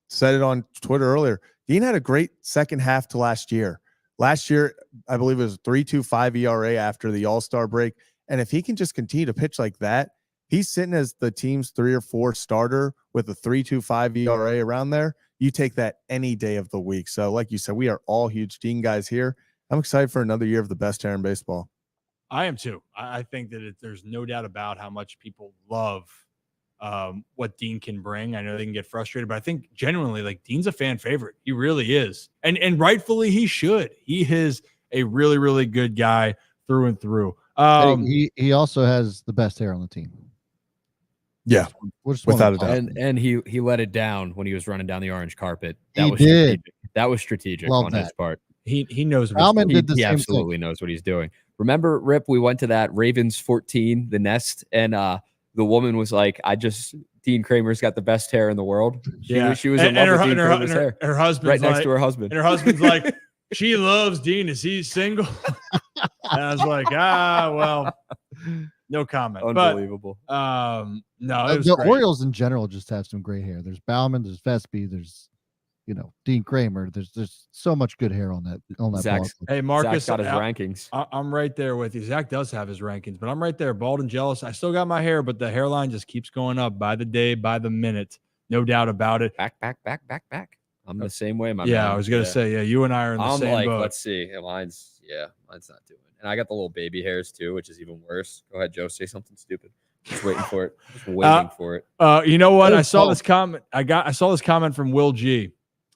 Said it on Twitter earlier. Dean had a great second half to last year. Last year, I believe it was 3.25 ERA after the All-Star break. And if he can just continue to pitch like that, he's sitting as the team's 3 or 4 starter with a 3.25 ERA around there. You take that any day of the week. So like you said, we are all huge Dean guys here. I'm excited for another year of the best hair in baseball. I am too. I think that there's no doubt about how much people love what Dean can bring. I know they can get frustrated, but I think genuinely, Dean's a fan favorite. He really is. And rightfully he should. He is a really, really good guy through and through. He also has the best hair on the team. Yeah, without a doubt. And he let it down when he was running down the orange carpet. That was strategic on his part. He knows what he absolutely knows what he's doing. Remember, Rip, we went to that Ravens 14, the nest, and the woman was like, Dean Kremer's got the best hair in the world. She was in love with Dean Kremer's hair. Her husband right next to her husband. And her husband's like, she loves Dean. Is he single? And I was like, well, no comment. Unbelievable. But, no, the Orioles in general just have some great hair. There's Bauman, there's Vespi, there's Dean Kremer. There's so much good hair on that ball. Hey, Marcus, Zach's got his rankings. I'm right there with you. Zach does have his rankings, but I'm right there, bald and jealous. I still got my hair, but the hairline just keeps going up by the day, by the minute. No doubt about it. Back. I'm the same way, man. I was gonna say, you and I are in the same boat. Let's see. Mine's not doing it. And I got the little baby hairs too, which is even worse. Go ahead, Joe. Say something stupid. Just waiting for it. Just waiting for it. You know what? I saw this comment. I saw this comment from Will G.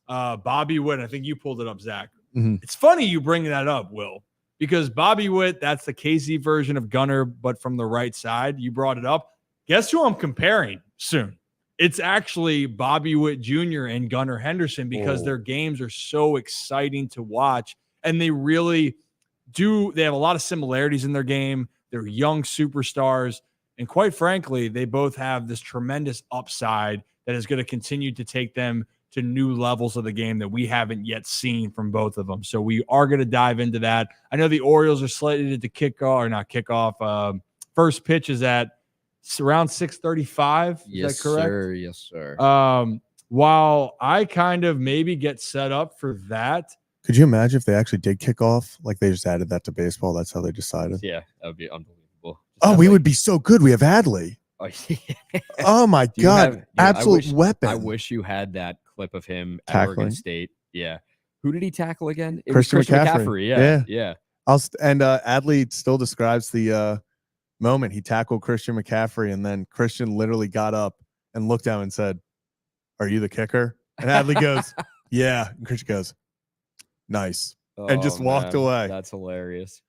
Bobby Witt. I think you pulled it up, Zach. Mm-hmm. It's funny you bring that up, Will, because Bobby Witt, that's the KC version of Gunnar, but from the right side. You brought it up. Guess who I'm comparing soon? It's actually Bobby Witt Jr. and Gunnar Henderson because their games are so exciting to watch. And they really do. They have a lot of similarities in their game. They're young superstars. And quite frankly, they both have this tremendous upside that is going to continue to take them to new levels of the game that we haven't yet seen from both of them. So we are going to dive into that. I know the Orioles are slated to kick off, or not kick off. First pitch is at around 6:35. Yes, is that correct? sir. Yes, sir. While I kind of maybe get set up for that. Could you imagine if they actually did kick off? Like they just added that to baseball. That's how they decided. Yeah, that would be unbelievable. Oh, we would be so good. We have Adley. Oh, yeah. Oh my God. Absolute weapon. I wish you had that clip of him at Tackling. Oregon State. Yeah. Who did he tackle again? It Christian was Christian McCaffrey. McCaffrey. Yeah. Adley still describes the moment he tackled Christian McCaffrey, and then Christian literally got up and looked down and said, "Are you the kicker?" And Adley goes, "Yeah." And Christian goes, "Nice," and just walked away. That's hilarious.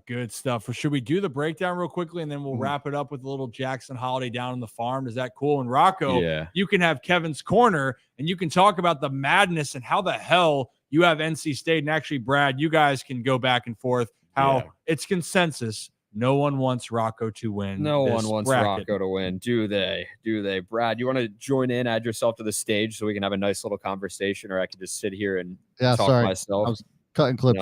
Good stuff. Well, should we do the breakdown real quickly, and then we'll wrap it up with a little Jackson Holliday down on the farm? Is that cool? And Rocco, you can have Kevin's Corner, and you can talk about the madness and how the hell you have NC State. And actually, Brad, you guys can go back and forth how it's consensus. No one wants Rocco to win. No one wants Rocco to win. Do they? Brad, you want to join in, add yourself to the stage so we can have a nice little conversation, or I can just sit here and talk myself? I was cutting clips.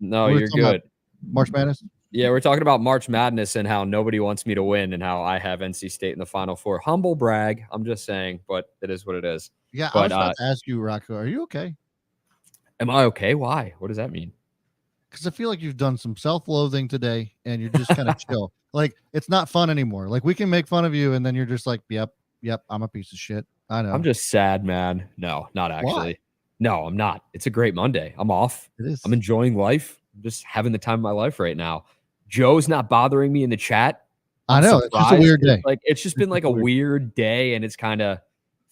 No, you're good. March Madness? Yeah, we're talking about March Madness and how nobody wants me to win and how I have NC State in the Final Four. Humble brag. I'm just saying, but it is what it is. Yeah, I was about to ask you, Rocco, are you okay? Am I okay? Why? What does that mean? Because I feel like you've done some self-loathing today and you're just kind of chill. Like, it's not fun anymore. Like, we can make fun of you and then you're just like, yep, I'm a piece of shit. I know. I'm just sad, man. No, not actually. Why? No, I'm not. It's a great Monday. I'm off. It is. I'm enjoying life. I'm just having the time of my life right now. Joe's not bothering me in the chat. I know. It's just a weird day. It's just been like a weird day and it's kind of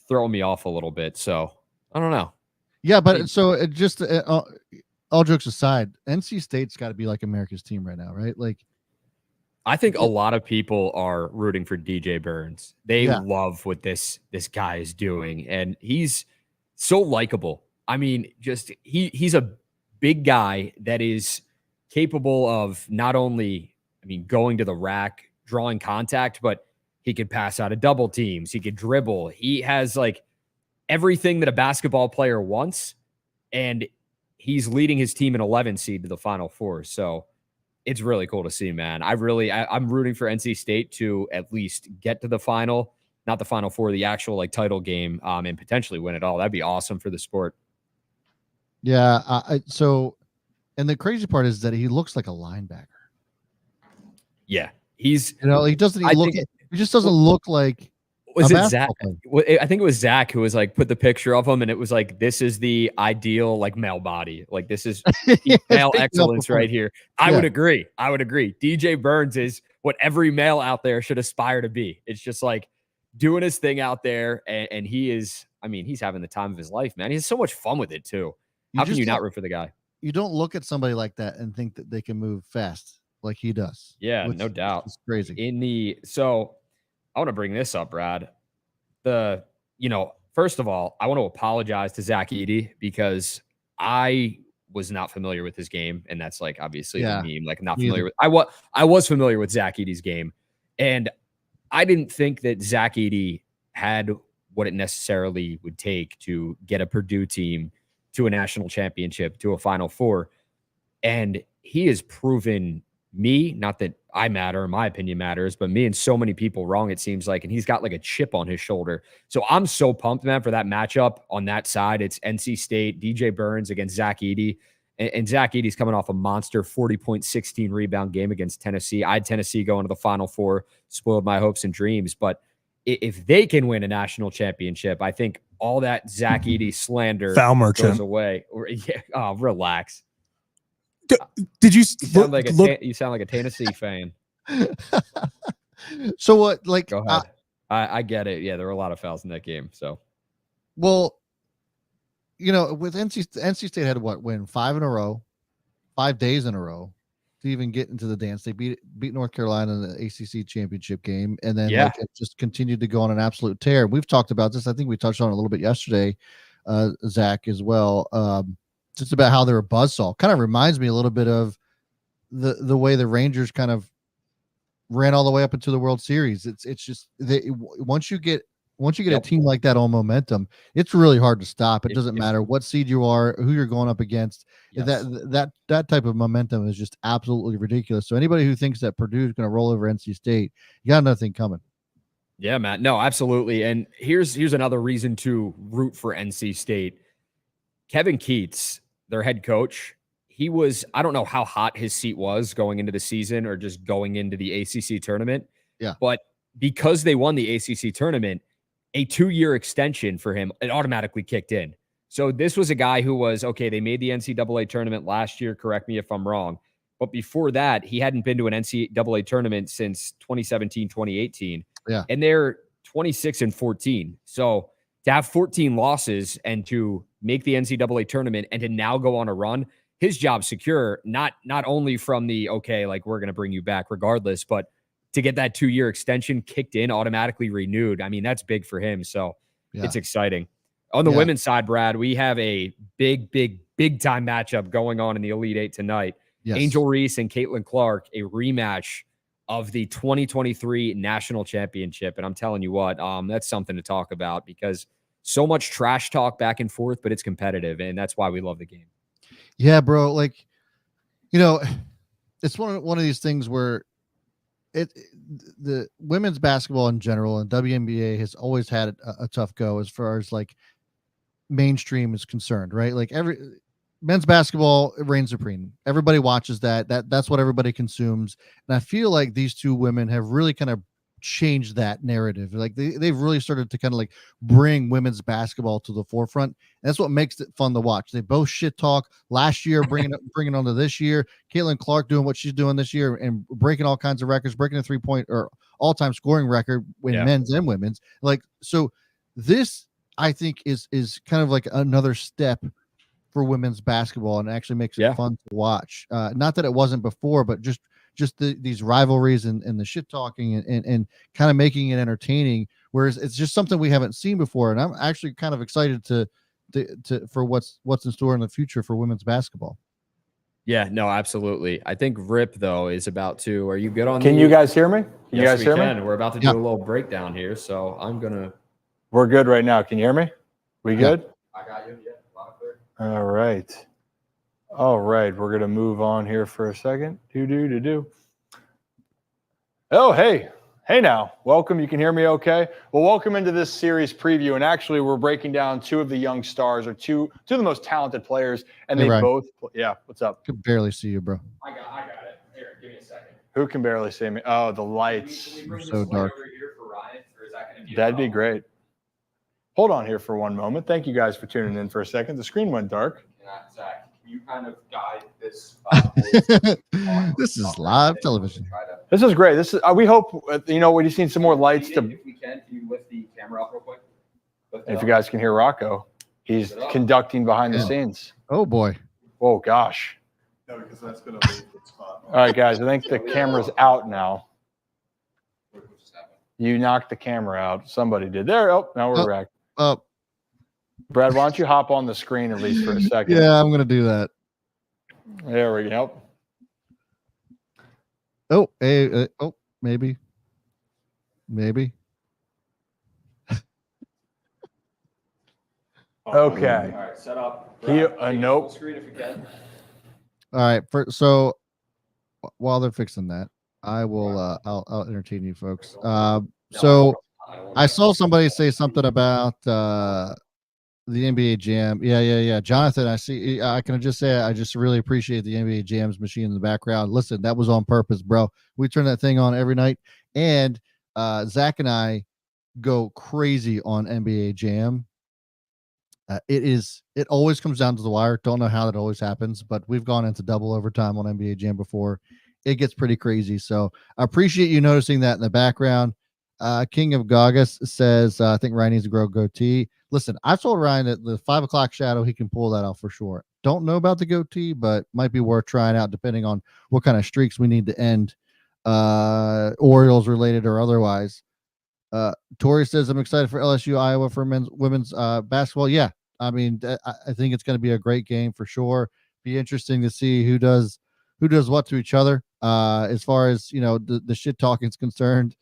throwing me off a little bit. So I don't know. Yeah, but so it just all jokes aside, NC State's got to be like America's team right now, right? Like, I think a lot of people are rooting for DJ Burns. They love what this guy is doing, and he's so likable. I mean, just he's a big guy that is capable of not only, going to the rack, drawing contact, but he could pass out of double teams. He could dribble. He has like everything that a basketball player wants, and he's leading his team in 11 seed to the Final Four. So it's really cool to see, man. I'm rooting for NC State to at least get to the final, not the Final Four, the actual like title game, and potentially win it all. That'd be awesome for the sport. Yeah. And the crazy part is that he looks like a linebacker. Yeah, he just doesn't look like. Was it Zach? I think it was Zach who was like put the picture of him, and it was like, this is the ideal like male body. Like this is male excellence right here. I would agree. DJ Burns is what every male out there should aspire to be. It's just like doing his thing out there, and he is. He's having the time of his life, man. He has so much fun with it too. How can you not root for the guy? You don't look at somebody like that and think that they can move fast like he does. Yeah, no doubt. It's crazy. So I want to bring this up, Brad. First of all, I want to apologize to Zach Edey because I was not familiar with his game, and that's like obviously the meme. Like not familiar with. I was familiar with Zach Edey's game, and I didn't think that Zach Edey had what it necessarily would take to get a Purdue team to a national championship, to a Final Four. And he has proven me, not that I matter, my opinion matters, but me and so many people wrong, it seems like. And he's got like a chip on his shoulder. So I'm so pumped, man, for that matchup on that side. It's NC State, DJ Burns against Zach Edey. And Zach Edey's coming off a monster 40.16 rebound game against Tennessee. I had Tennessee going to the Final Four, spoiled my hopes and dreams. But if they can win a national championship, I think all that Zach Edey slander goes away. Relax. Did you sound like a Tennessee fan? So what? Like, go ahead. I get it. Yeah, there were a lot of fouls in that game. So, well, with NC State had to win 5 in a row, 5 days in a row. to even get into the dance. They beat North Carolina in the ACC championship game, and then Yeah. like it just continued to go on an absolute tear. We've talked about this. I think we touched on it a little bit yesterday, Zach, as well. Just about how they're a buzzsaw. Kind of reminds me a little bit of the way the Rangers kind of ran all the way up into the World Series. It's just once you get a team like that on momentum, it's really hard to stop. It doesn't matter what seed you are, who you're going up against. Yes. That type of momentum is just absolutely ridiculous. So anybody who thinks that Purdue is going to roll over NC State, you got nothing coming. Yeah, Matt. No, absolutely. And here's another reason to root for NC State. Kevin Keats, their head coach, he was, I don't know how hot his seat was going into the season or just going into the ACC tournament. Yeah. But because they won the ACC tournament, a 2-year extension for him, it automatically kicked in. So this was a guy who was, okay, they made the NCAA tournament last year. Correct me if I'm wrong. But before that, he hadn't been to an NCAA tournament since 2017, 2018. Yeah. And they're 26-14. So to have 14 losses and to make the NCAA tournament and to now go on a run, his job secure, not only from the, okay, like we're going to bring you back regardless, but to get that 2-year extension kicked in, automatically renewed. I mean, that's big for him. So it's exciting. On the women's side, Brad, we have a big time matchup going on in the Elite Eight tonight. Yes. Angel Reese and Caitlin Clark, a rematch of the 2023 national championship. And I'm telling you what, that's something to talk about because so much trash talk back and forth, but it's competitive. And that's why we love the game. Yeah, bro. Like, it's one of these things where the women's basketball in general and WNBA has always had a tough go as far as like mainstream is concerned, right? Like men's basketball reigns supreme. Everybody watches that's what everybody consumes. And I feel like these two women have really kind of changed that narrative. Like they've really started to kind of like bring women's basketball to the forefront. And that's what makes it fun to watch. They both shit talk last year, bringing on to this year. Caitlin Clark doing what she's doing this year and breaking all kinds of records, breaking a 3-point or all-time scoring record in men's and women's. Like, so this I think is kind of like another step for women's basketball and actually makes it fun to watch. Not that it wasn't before, but just these rivalries and the shit talking and kind of making it entertaining. Whereas it's just something we haven't seen before. And I'm actually kind of excited for what's in store in the future for women's basketball. Yeah, no, absolutely. I think Rip though is about to, are you good on Can you guys hear me? Can you guys hear me? We're about to do a little breakdown here. So we're good right now. Can you hear me? We good? I got you. Yeah. Loud and clear. All right. We're going to move on here for a second. Oh, hey now. Welcome. You can hear me okay? Well, welcome into this series preview. And actually, we're breaking down two of the young stars or two of the most talented players. And they both, what's up? I can barely see you, bro. I got it. Here, give me a second. Who can barely see me? Oh, the lights. Can we bring So this dark. over here for Ryan, or is that going to be That'd be great. Hold on here for one moment. Thank you guys for tuning in for a second. The screen went dark. Zach, can you kind of guide this? This is live television. This is great. This is. We hope we just need some more lights to. If we can you lift the camera up real quick? If you guys can hear Rocco, he's conducting behind the scenes. Oh boy. Oh gosh. No, because that's going to be a good spot. All right, guys. I think the camera's out now. You knocked the camera out. Somebody did. There. Oh, now we're back. Brad, why don't you hop on the screen at least for a second? Yeah, I'm gonna do that. There we go. Oh, maybe. Okay. All right, set up. Nope. Screen if you can. All right. So while they're fixing that, I will. I'll entertain you folks. So I saw somebody say something about the NBA Jam. Yeah. Jonathan, I see. I can just say I just really appreciate the NBA Jams machine in the background. Listen, that was on purpose, bro. We turn that thing on every night, and Zach and I go crazy on NBA Jam. It always comes down to the wire. Don't know how that always happens, but we've gone into double overtime on NBA Jam before. It gets pretty crazy. So I appreciate you noticing that in the background. King of Gagas says, I think Ryan needs to grow goatee. Listen, I told Ryan that the 5 o'clock shadow, he can pull that out for sure. Don't know about the goatee, but might be worth trying out depending on what kind of streaks we need to end, Orioles related or otherwise. Tori says, I'm excited for LSU Iowa for women's basketball. Yeah, I mean, I think it's going to be a great game for sure. Be interesting to see who does what to each other. As far as the shit talking is concerned,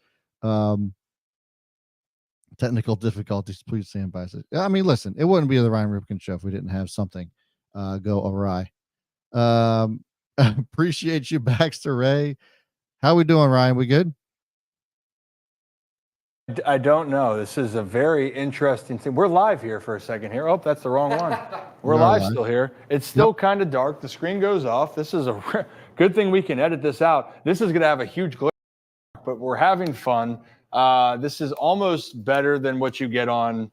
technical difficulties. Please stand by. I mean, listen, it wouldn't be the Ryan Ripken show if we didn't have something go awry. Appreciate you, Baxter Ray. How we doing, Ryan? We good? I don't know. This is a very interesting thing. We're live here for a second here. Oh, that's the wrong one. We're live still here. It's still kind of dark. The screen goes off. This is a good thing we can edit this out. This is going to have a huge glare, but we're having fun. This is almost better than what you get on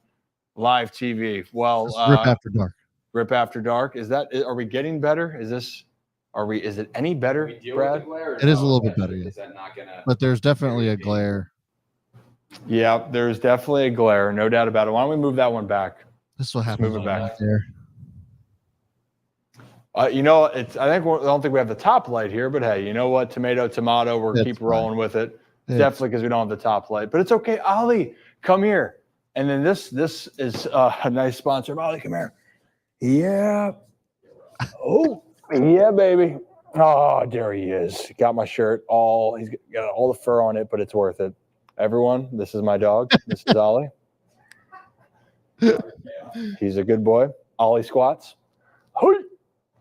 live TV. Well, Rip After Dark. Rip After Dark. Are we getting better? Is it any better, Brad? It is a little bit better, yeah. Is that not gonna? But there's definitely a glare. Yeah, there's definitely a glare, no doubt about it. Why don't we move that one back? This is what happens. Move it back there. I don't think we have the top light here, but hey, you know what? Tomato. We're keep rolling with it. Definitely because we don't have the top light, but it's okay. Ollie, come here. And then this is a nice sponsor. Ollie, come here. Yeah. Oh, yeah, baby. Oh, there he is. Got my shirt. He's got all the fur on it, but it's worth it. Everyone, this is my dog. This is Ollie. He's a good boy. Ollie squats.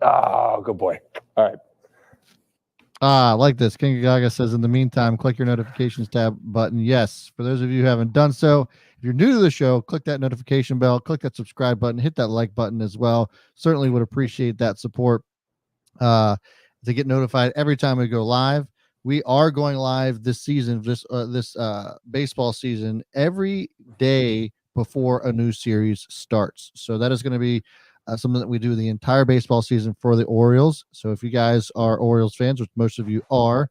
Oh, good boy. All right. I like this. King Gaga says, in the meantime, click your notifications tab button. Yes. For those of you who haven't done so, if you're new to the show, click that notification bell, click that subscribe button, hit that like button as well. Certainly would appreciate that support to get notified every time we go live. We are going live this season, this baseball season, every day before a new series starts. So that is going to be something that we do the entire baseball season for the Orioles. So if you guys are Orioles fans, which most of you are,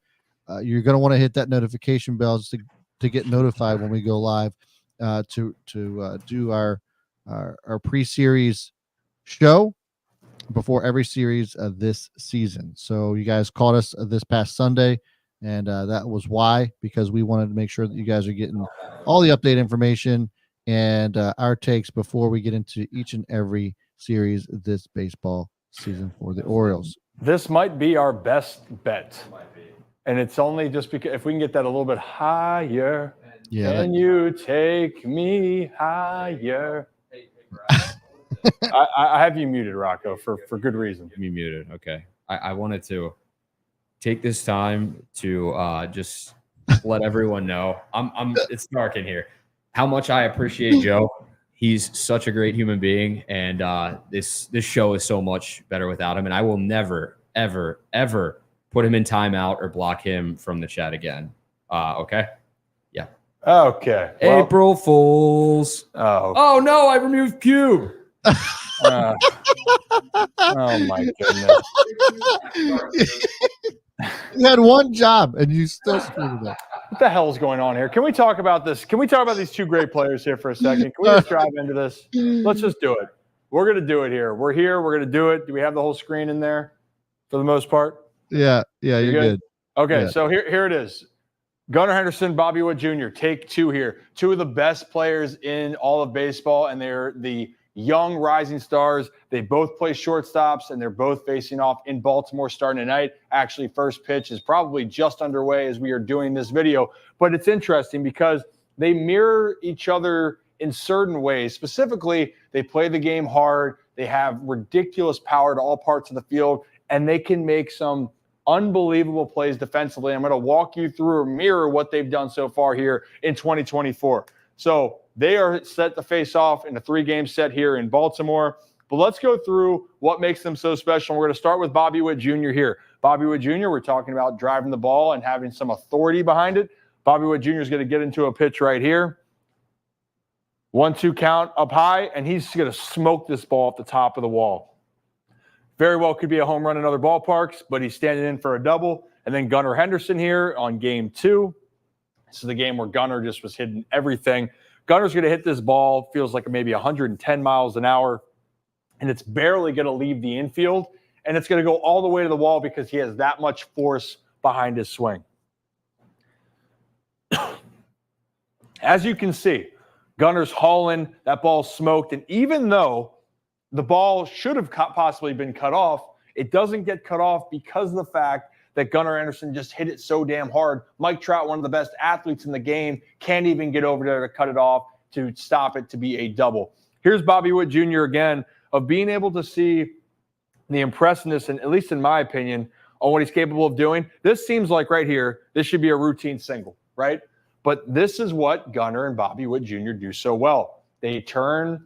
you're going to want to hit that notification bell just to get notified when we go live to do our pre-series show before every series this season. So you guys caught us this past Sunday. And that was why, because we wanted to make sure that you guys are getting all the update information and our takes before we get into each and every series this baseball season for the Orioles. This might be our best bet. And it's only just because if we can get that a little bit higher, can you take me higher? I have you muted, Rocco, for good reason. Me muted. Okay. I wanted to take this time to just let everyone know it's dark in here, how much I appreciate Joe. He's such a great human being, and this show is so much better without him. And I will never, ever, ever put him in timeout or block him from the chat again. Okay? Yeah. Okay. Well, April Fools. Oh no, I removed Cube. Oh my goodness. You had one job and you still screwed it up. What the hell is going on here? Can we talk about this? Can we talk about these two great players here for a second? Can we just drive into this? Let's just do it. We're going to do it here. We're here. We're going to do it. Do we have the whole screen in there for the most part? Yeah. Yeah, you're good. Okay, yeah. So here it is. Gunnar, Henderson, Bobby Witt Jr. Take two here. Two of the best players in all of baseball, and they're the young rising stars. They both play shortstops, and they're both facing off in Baltimore starting tonight. Actually, first pitch is probably just underway as we are doing this video. But it's interesting because they mirror each other in certain ways. Specifically, they play the game hard. They have ridiculous power to all parts of the field, and they can make some unbelievable plays defensively. I'm going to walk you through or mirror what they've done so far here in 2024. So they are set to face off in a 3-game set here in Baltimore. But let's go through what makes them so special. We're going to start with Bobby Witt Jr. here. Bobby Witt Jr., we're talking about driving the ball and having some authority behind it. Bobby Witt Jr. is going to get into a pitch right here. 1-2 count up high, and he's going to smoke this ball off the top of the wall. Very well could be a home run in other ballparks, but he's standing in for a double. And then Gunnar Henderson here on game 2. This is the game where Gunnar just was hitting everything. Gunnar's going to hit this ball, feels like maybe 110 miles an hour. and it's barely going to leave the infield, and it's going to go all the way to the wall because he has that much force behind his swing. As you can see, Gunnar's hauling, that ball's smoked, and even though the ball should have possibly been cut off, it doesn't get cut off because of the fact that Gunnar Henderson just hit it so damn hard. Mike Trout, one of the best athletes in the game, can't even get over there to cut it off to stop it to be a double. Here's Bobby Witt Jr. again, of being able to see the impressiveness, and at least in my opinion, on what he's capable of doing. This seems like right here, this should be a routine single, right? But this is what Gunnar and Bobby Witt Jr. do so well. They try to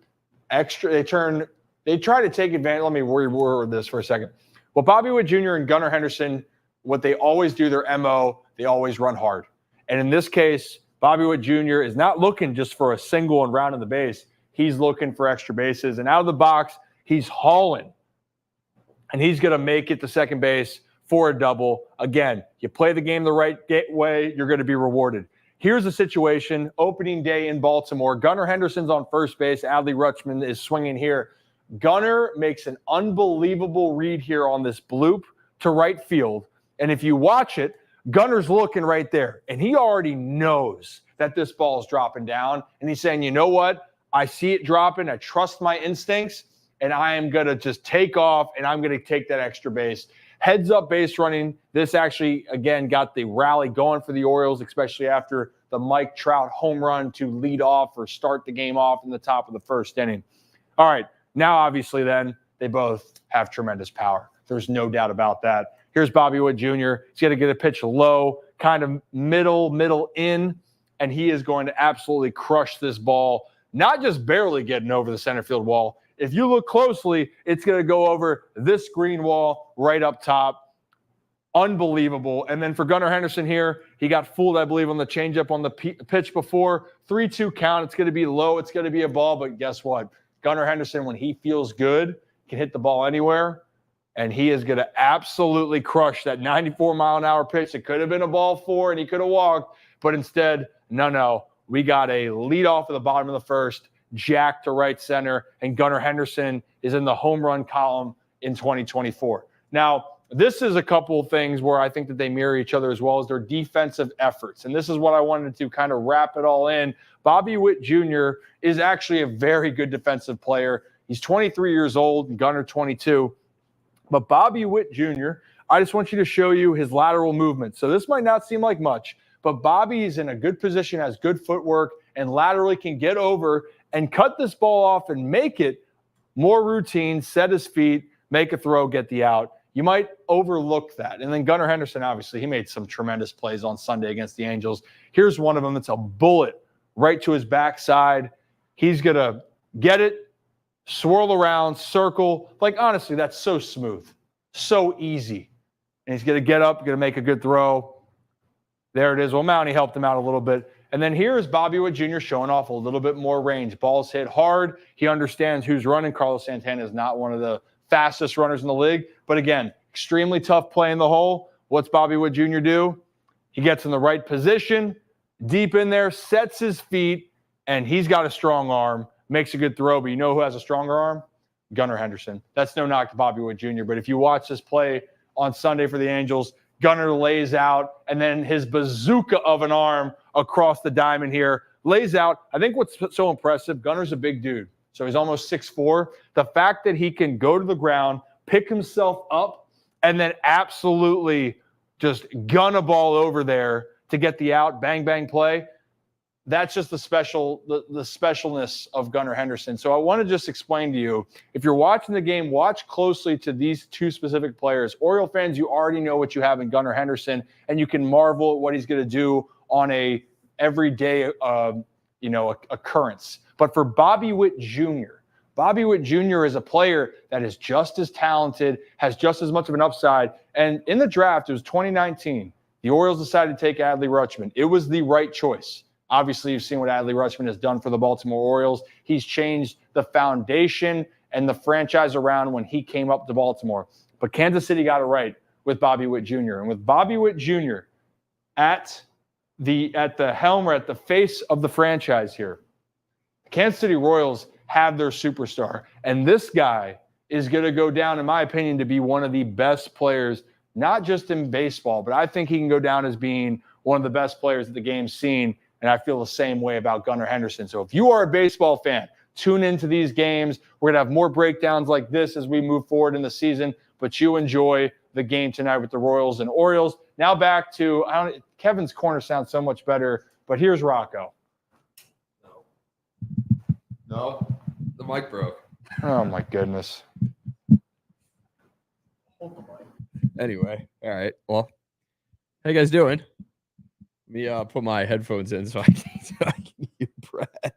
take advantage. Let me reword this for a second. Well, Bobby Witt Jr. and Gunnar Henderson, what they always do, their MO, they always run hard. And in this case, Bobby Witt Jr. is not looking just for a single and rounding the base. He's looking for extra bases. And out of the box, he's hauling. And he's going to make it to second base for a double. Again, you play the game the right way, you're going to be rewarded. Here's a situation, opening day in Baltimore. Gunnar Henderson's on first base. Adley Rutschman is swinging here. Gunnar makes an unbelievable read here on this bloop to right field. And if you watch it, Gunnar's looking right there. And he already knows that this ball is dropping down. And he's saying, you know what? I see it dropping. I trust my instincts. And I am going to just take off, and I'm going to take that extra base. Heads up base running. This actually, again, got the rally going for the Orioles, especially after the Mike Trout home run to lead off or start the game off in the top of the first inning. All right. Now, obviously, then, they both have tremendous power. There's no doubt about that. Here's Bobby Witt Jr. He's going to get a pitch low, kind of middle in, and he is going to absolutely crush this ball, not just barely getting over the center field wall. If you look closely, it's going to go over this green wall right up top. Unbelievable. And then for Gunnar Henderson here, he got fooled, I believe, on the changeup on the pitch before. 3-2 count. It's going to be low. It's going to be a ball. But guess what? Gunnar Henderson, when he feels good, can hit the ball anywhere. And he is going to absolutely crush that 94-mile-an-hour pitch. It could have been a ball 4, and he could have walked. But instead, no. We got a leadoff at the bottom of the first. Jack to right center, and Gunnar Henderson is in the home run column in 2024. Now, this is a couple of things where I think that they mirror each other as well as their defensive efforts. And this is what I wanted to kind of wrap it all in. Bobby Witt Jr. is actually a very good defensive player. He's 23 years old, and Gunnar 22. But Bobby Witt Jr., I just want you to show you his lateral movement. So this might not seem like much, but Bobby is in a good position, has good footwork, and laterally can get over and cut this ball off and make it more routine, set his feet, make a throw, get the out. You might overlook that. And then Gunnar Henderson, obviously, he made some tremendous plays on Sunday against the Angels. Here's one of them. It's a bullet right to his backside. He's going to get it, swirl around, circle. Like, honestly, that's so smooth, so easy. And he's going to get up, going to make a good throw. There it is. Well, Mountie helped him out a little bit. And then here's Bobby Witt Jr. showing off a little bit more range. Ball's hit hard. He understands who's running. Carlos Santana is not one of the fastest runners in the league. But again, extremely tough play in the hole. What's Bobby Witt Jr. do? He gets in the right position, deep in there, sets his feet, and he's got a strong arm, makes a good throw. But you know who has a stronger arm? Gunnar Henderson. That's no knock to Bobby Witt Jr. But if you watch this play on Sunday for the Angels, Gunnar lays out, and then his bazooka of an arm across the diamond here lays out. I think what's so impressive, Gunnar's a big dude. So he's almost 6'4". The fact that he can go to the ground, pick himself up, and then absolutely just gun a ball over there to get the out, bang, bang play. That's just the specialness of Gunnar Henderson. So I want to just explain to you, if you're watching the game, watch closely to these two specific players. Oriole fans, you already know what you have in Gunnar Henderson, and you can marvel at what he's going to do on a everyday occurrence. But for Bobby Witt Jr., Bobby Witt Jr. is a player that is just as talented, has just as much of an upside. And in the draft, it was 2019. The Orioles decided to take Adley Rutschman. It was the right choice. Obviously, you've seen what Adley Rutschman has done for the Baltimore Orioles. He's changed the foundation and the franchise around when he came up to Baltimore. But Kansas City got it right with Bobby Witt Jr. And with Bobby Witt Jr. at the helm or at the face of the franchise here, Kansas City Royals have their superstar. And this guy is going to go down, in my opinion, to be one of the best players, not just in baseball, but I think he can go down as being one of the best players that the game's seen. And I feel the same way about Gunnar Henderson. So if you are a baseball fan, tune into these games. We're going to have more breakdowns like this as we move forward in the season, but you enjoy the game tonight with the Royals and Orioles. Now back to, Kevin's corner sounds so much better, but here's Rocco. No, the mic broke. Oh my goodness. Anyway, all right. Well, how you guys doing? Let me put my headphones in so I can hear Brad.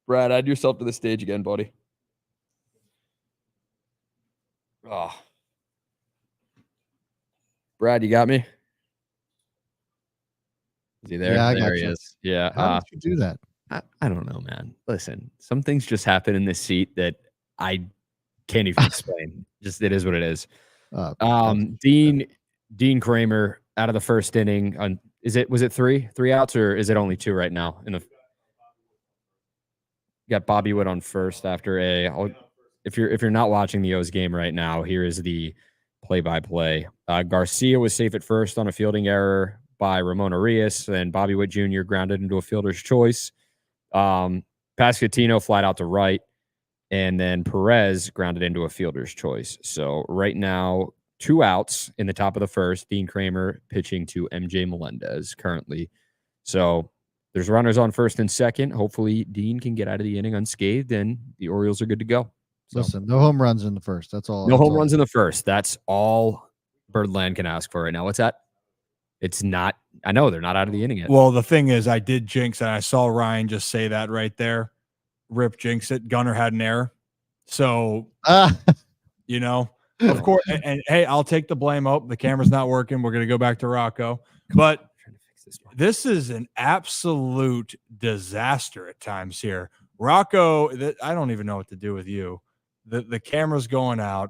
Brad, add yourself to the stage again, buddy. Oh. Brad, you got me? Is he there? Yeah, I there got he you. is. Yeah. How did you do that? I don't know, man. Listen, some things just happen in this seat that I can't even explain. Just it is what it is. Dean Kremer out of the first inning. Was it three outs, or is it only 2 right now? Got Bobby Witt on first after if you're not watching the O's game right now, here is the play-by-play. Garcia was safe at first on a fielding error by Ramon Arias, and Bobby Witt Jr. grounded into a fielder's choice. Pascatino flat out to right, and then Perez grounded into a fielder's choice. So right now, 2 outs in the top of the first. Dean Kremer pitching to MJ Melendez currently. So there's runners on first and second. Hopefully Dean can get out of the inning unscathed, and the Orioles are good to go. So, Listen, no home runs in the first. That's all. no home runs in the first. That's all Birdland can ask for right now. What's that? It's not. I know they're not out of the inning yet. Well, the thing is, I did jinx, and I saw Ryan just say that right there. Rip jinx it. Gunnar had an error. So, you know, of course. And hey, I'll take the blame. Oh, the camera's not working. We're going to go back to Rocco. But this is an absolute disaster at times here. Rocco, I don't even know what to do with you. The camera's going out.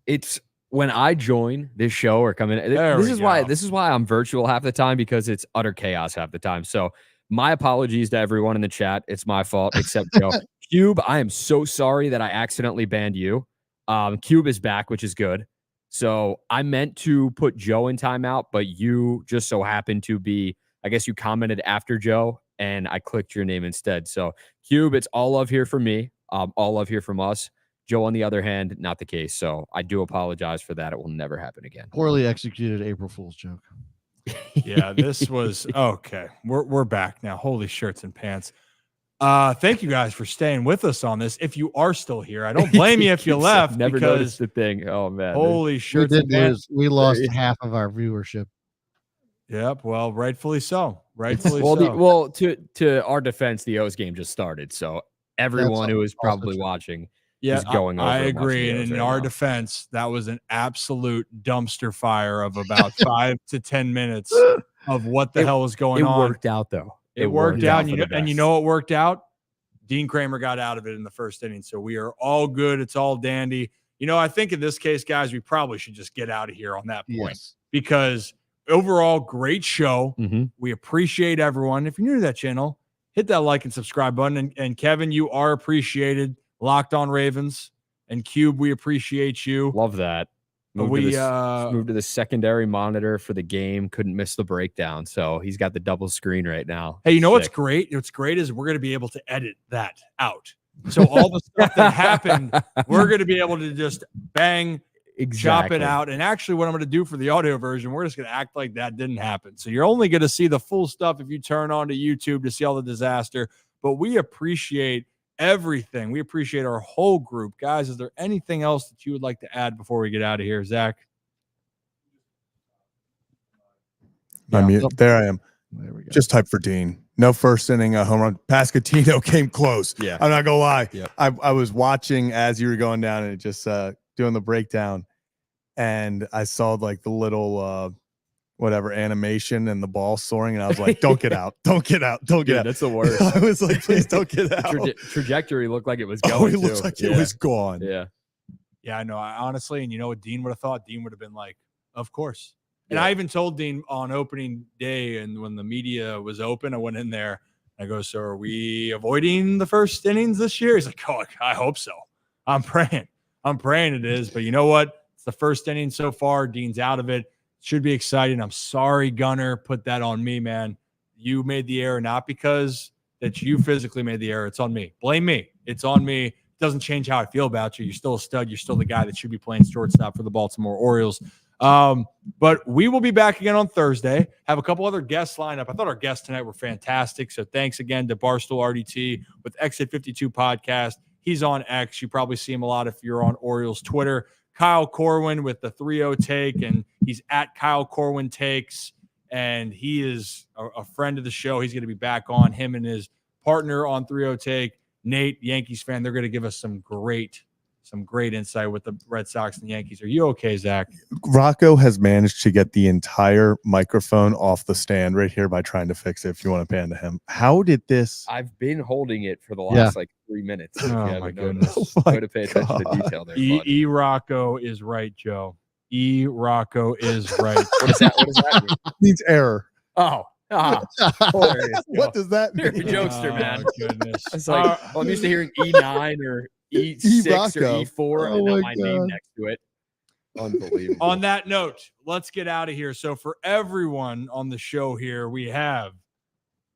It's when I join this show or come in. This is why I'm virtual half the time, because it's utter chaos half the time. So my apologies to everyone in the chat. It's my fault, except Joe. Cube, I am so sorry that I accidentally banned you. Cube is back, which is good. So I meant to put Joe in timeout, but you just so happened to be, I guess you commented after Joe, and I clicked your name instead. So Cube, it's all love here for me. All love here from us. Joe, on the other hand, not the case. So I do apologize for that. It will never happen again. Poorly executed April Fool's joke. Yeah, this was okay. We're back now. Holy shirts and pants. Thank you guys for staying with us on this. If you are still here, I don't blame you if you left. Never because noticed the thing. Oh man. Holy shirts and pants. We lost half of our viewership. Yep. Well, rightfully so. Rightfully so. Well, to our defense, the O's game just started. So everyone who is probably watching is going over. I agree. And in our defense, that was an absolute dumpster fire of about 5 to 10 minutes of what the hell was going on. It worked out, though. It worked out. And you know what worked out? Dean Kremer got out of it in the first inning. So we are all good. It's all dandy. You know, I think in this case, guys, we probably should just get out of here on that point. Because overall, great show. Mm-hmm. We appreciate everyone. If you're new to that channel, hit that like and subscribe button. And Kevin, you are appreciated. Locked on Ravens. And Cube, we appreciate you. Love that. Moved to the secondary monitor for the game. Couldn't miss the breakdown. So he's got the double screen right now. Hey, you know what's great? What's great is we're going to be able to edit that out. So all the stuff that happened, we're going to be able to just bang, chop it out. And actually what I'm going to do for the audio version, we're just going to act like that didn't happen. So you're only going to see the full stuff if you turn on to YouTube to see all the disaster. But we appreciate everything. We appreciate our whole group. Guys, is there anything else that you would like to add before we get out of here, Zach? I mean, there I am. There we go. Just type for Dean. No first inning home run. Pascatino came close. Yeah. I'm not gonna lie. Yep. I was watching as you were going down and just doing the breakdown, and I saw like the little whatever animation and the ball soaring, and I was like, don't get out, don't get out, don't get out. That's the worst. I was like, please don't get out. Trajectory looked like it was Oh, going. it looks like it was gone. Yeah. Yeah, I know. I honestly, and you know what Dean would have thought? Dean would have been like, of course. And I even told Dean on opening day, and when the media was open, I went in there. I go, so are we avoiding the first innings this year? He's like, oh, I hope so. I'm praying it is. But you know what? It's the first inning so far. Dean's out of it. Should be exciting. I'm sorry, Gunnar. Put that on me, man. You made the error, not because that you physically made the error. It's on me. Blame me. It's on me. It doesn't change how I feel about you. You're still a stud. You're still the guy that should be playing shortstop for the Baltimore Orioles. But we will be back again on Thursday. Have a couple other guests lined up. I thought our guests tonight were fantastic. So thanks again to Barstool RDT with Exit 52 Podcast. He's on X. You probably see him a lot if you're on Orioles Twitter. Kyle Corwin with the 3-0 take, and he's at Kyle Corwin Takes, and he is a friend of the show. He's going to be back on, him and his partner on 3-0 take, Nate, Yankees fan. They're going to give us some great insight with the Red Sox and Yankees. Are you okay, Zach? Rocco has managed to get the entire microphone off the stand right here by trying to fix it. If you want to pan to him, how did this? I've been holding it for the last 3 minutes. Oh my goodness! Way to pay attention to detail there. E Rocco is right, Joe. E Rocco is right. What does that mean? It means error. Oh. What does that mean? You're a jokester, man. Oh, goodness. It's like, I'm used to hearing E9 or E6 or Rocco. E4 and then my name next to it. Unbelievable. On that note, let's get out of here. So for everyone on the show here, we have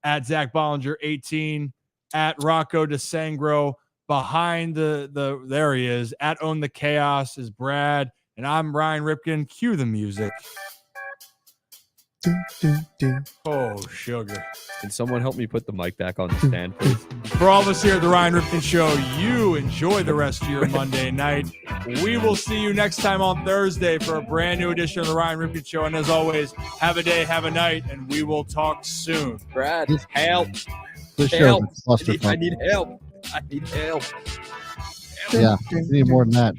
at Zach Bollinger 18, at Rocco DeSangro, behind the there he is, at Own the Chaos is Brad, and I'm Ryan Ripken. Cue the music. Oh, sugar. Can someone help me put the mic back on the stand, please? For all of us here at the Ryan Ripken Show, you enjoy the rest of your Monday night. We will see you next time on Thursday for a brand new edition of the Ryan Ripken Show. And as always, have a day, have a night, and we will talk soon. Brad, help. This show Help. is clusterfuck. I need help. I need help. Yeah, we need more than that.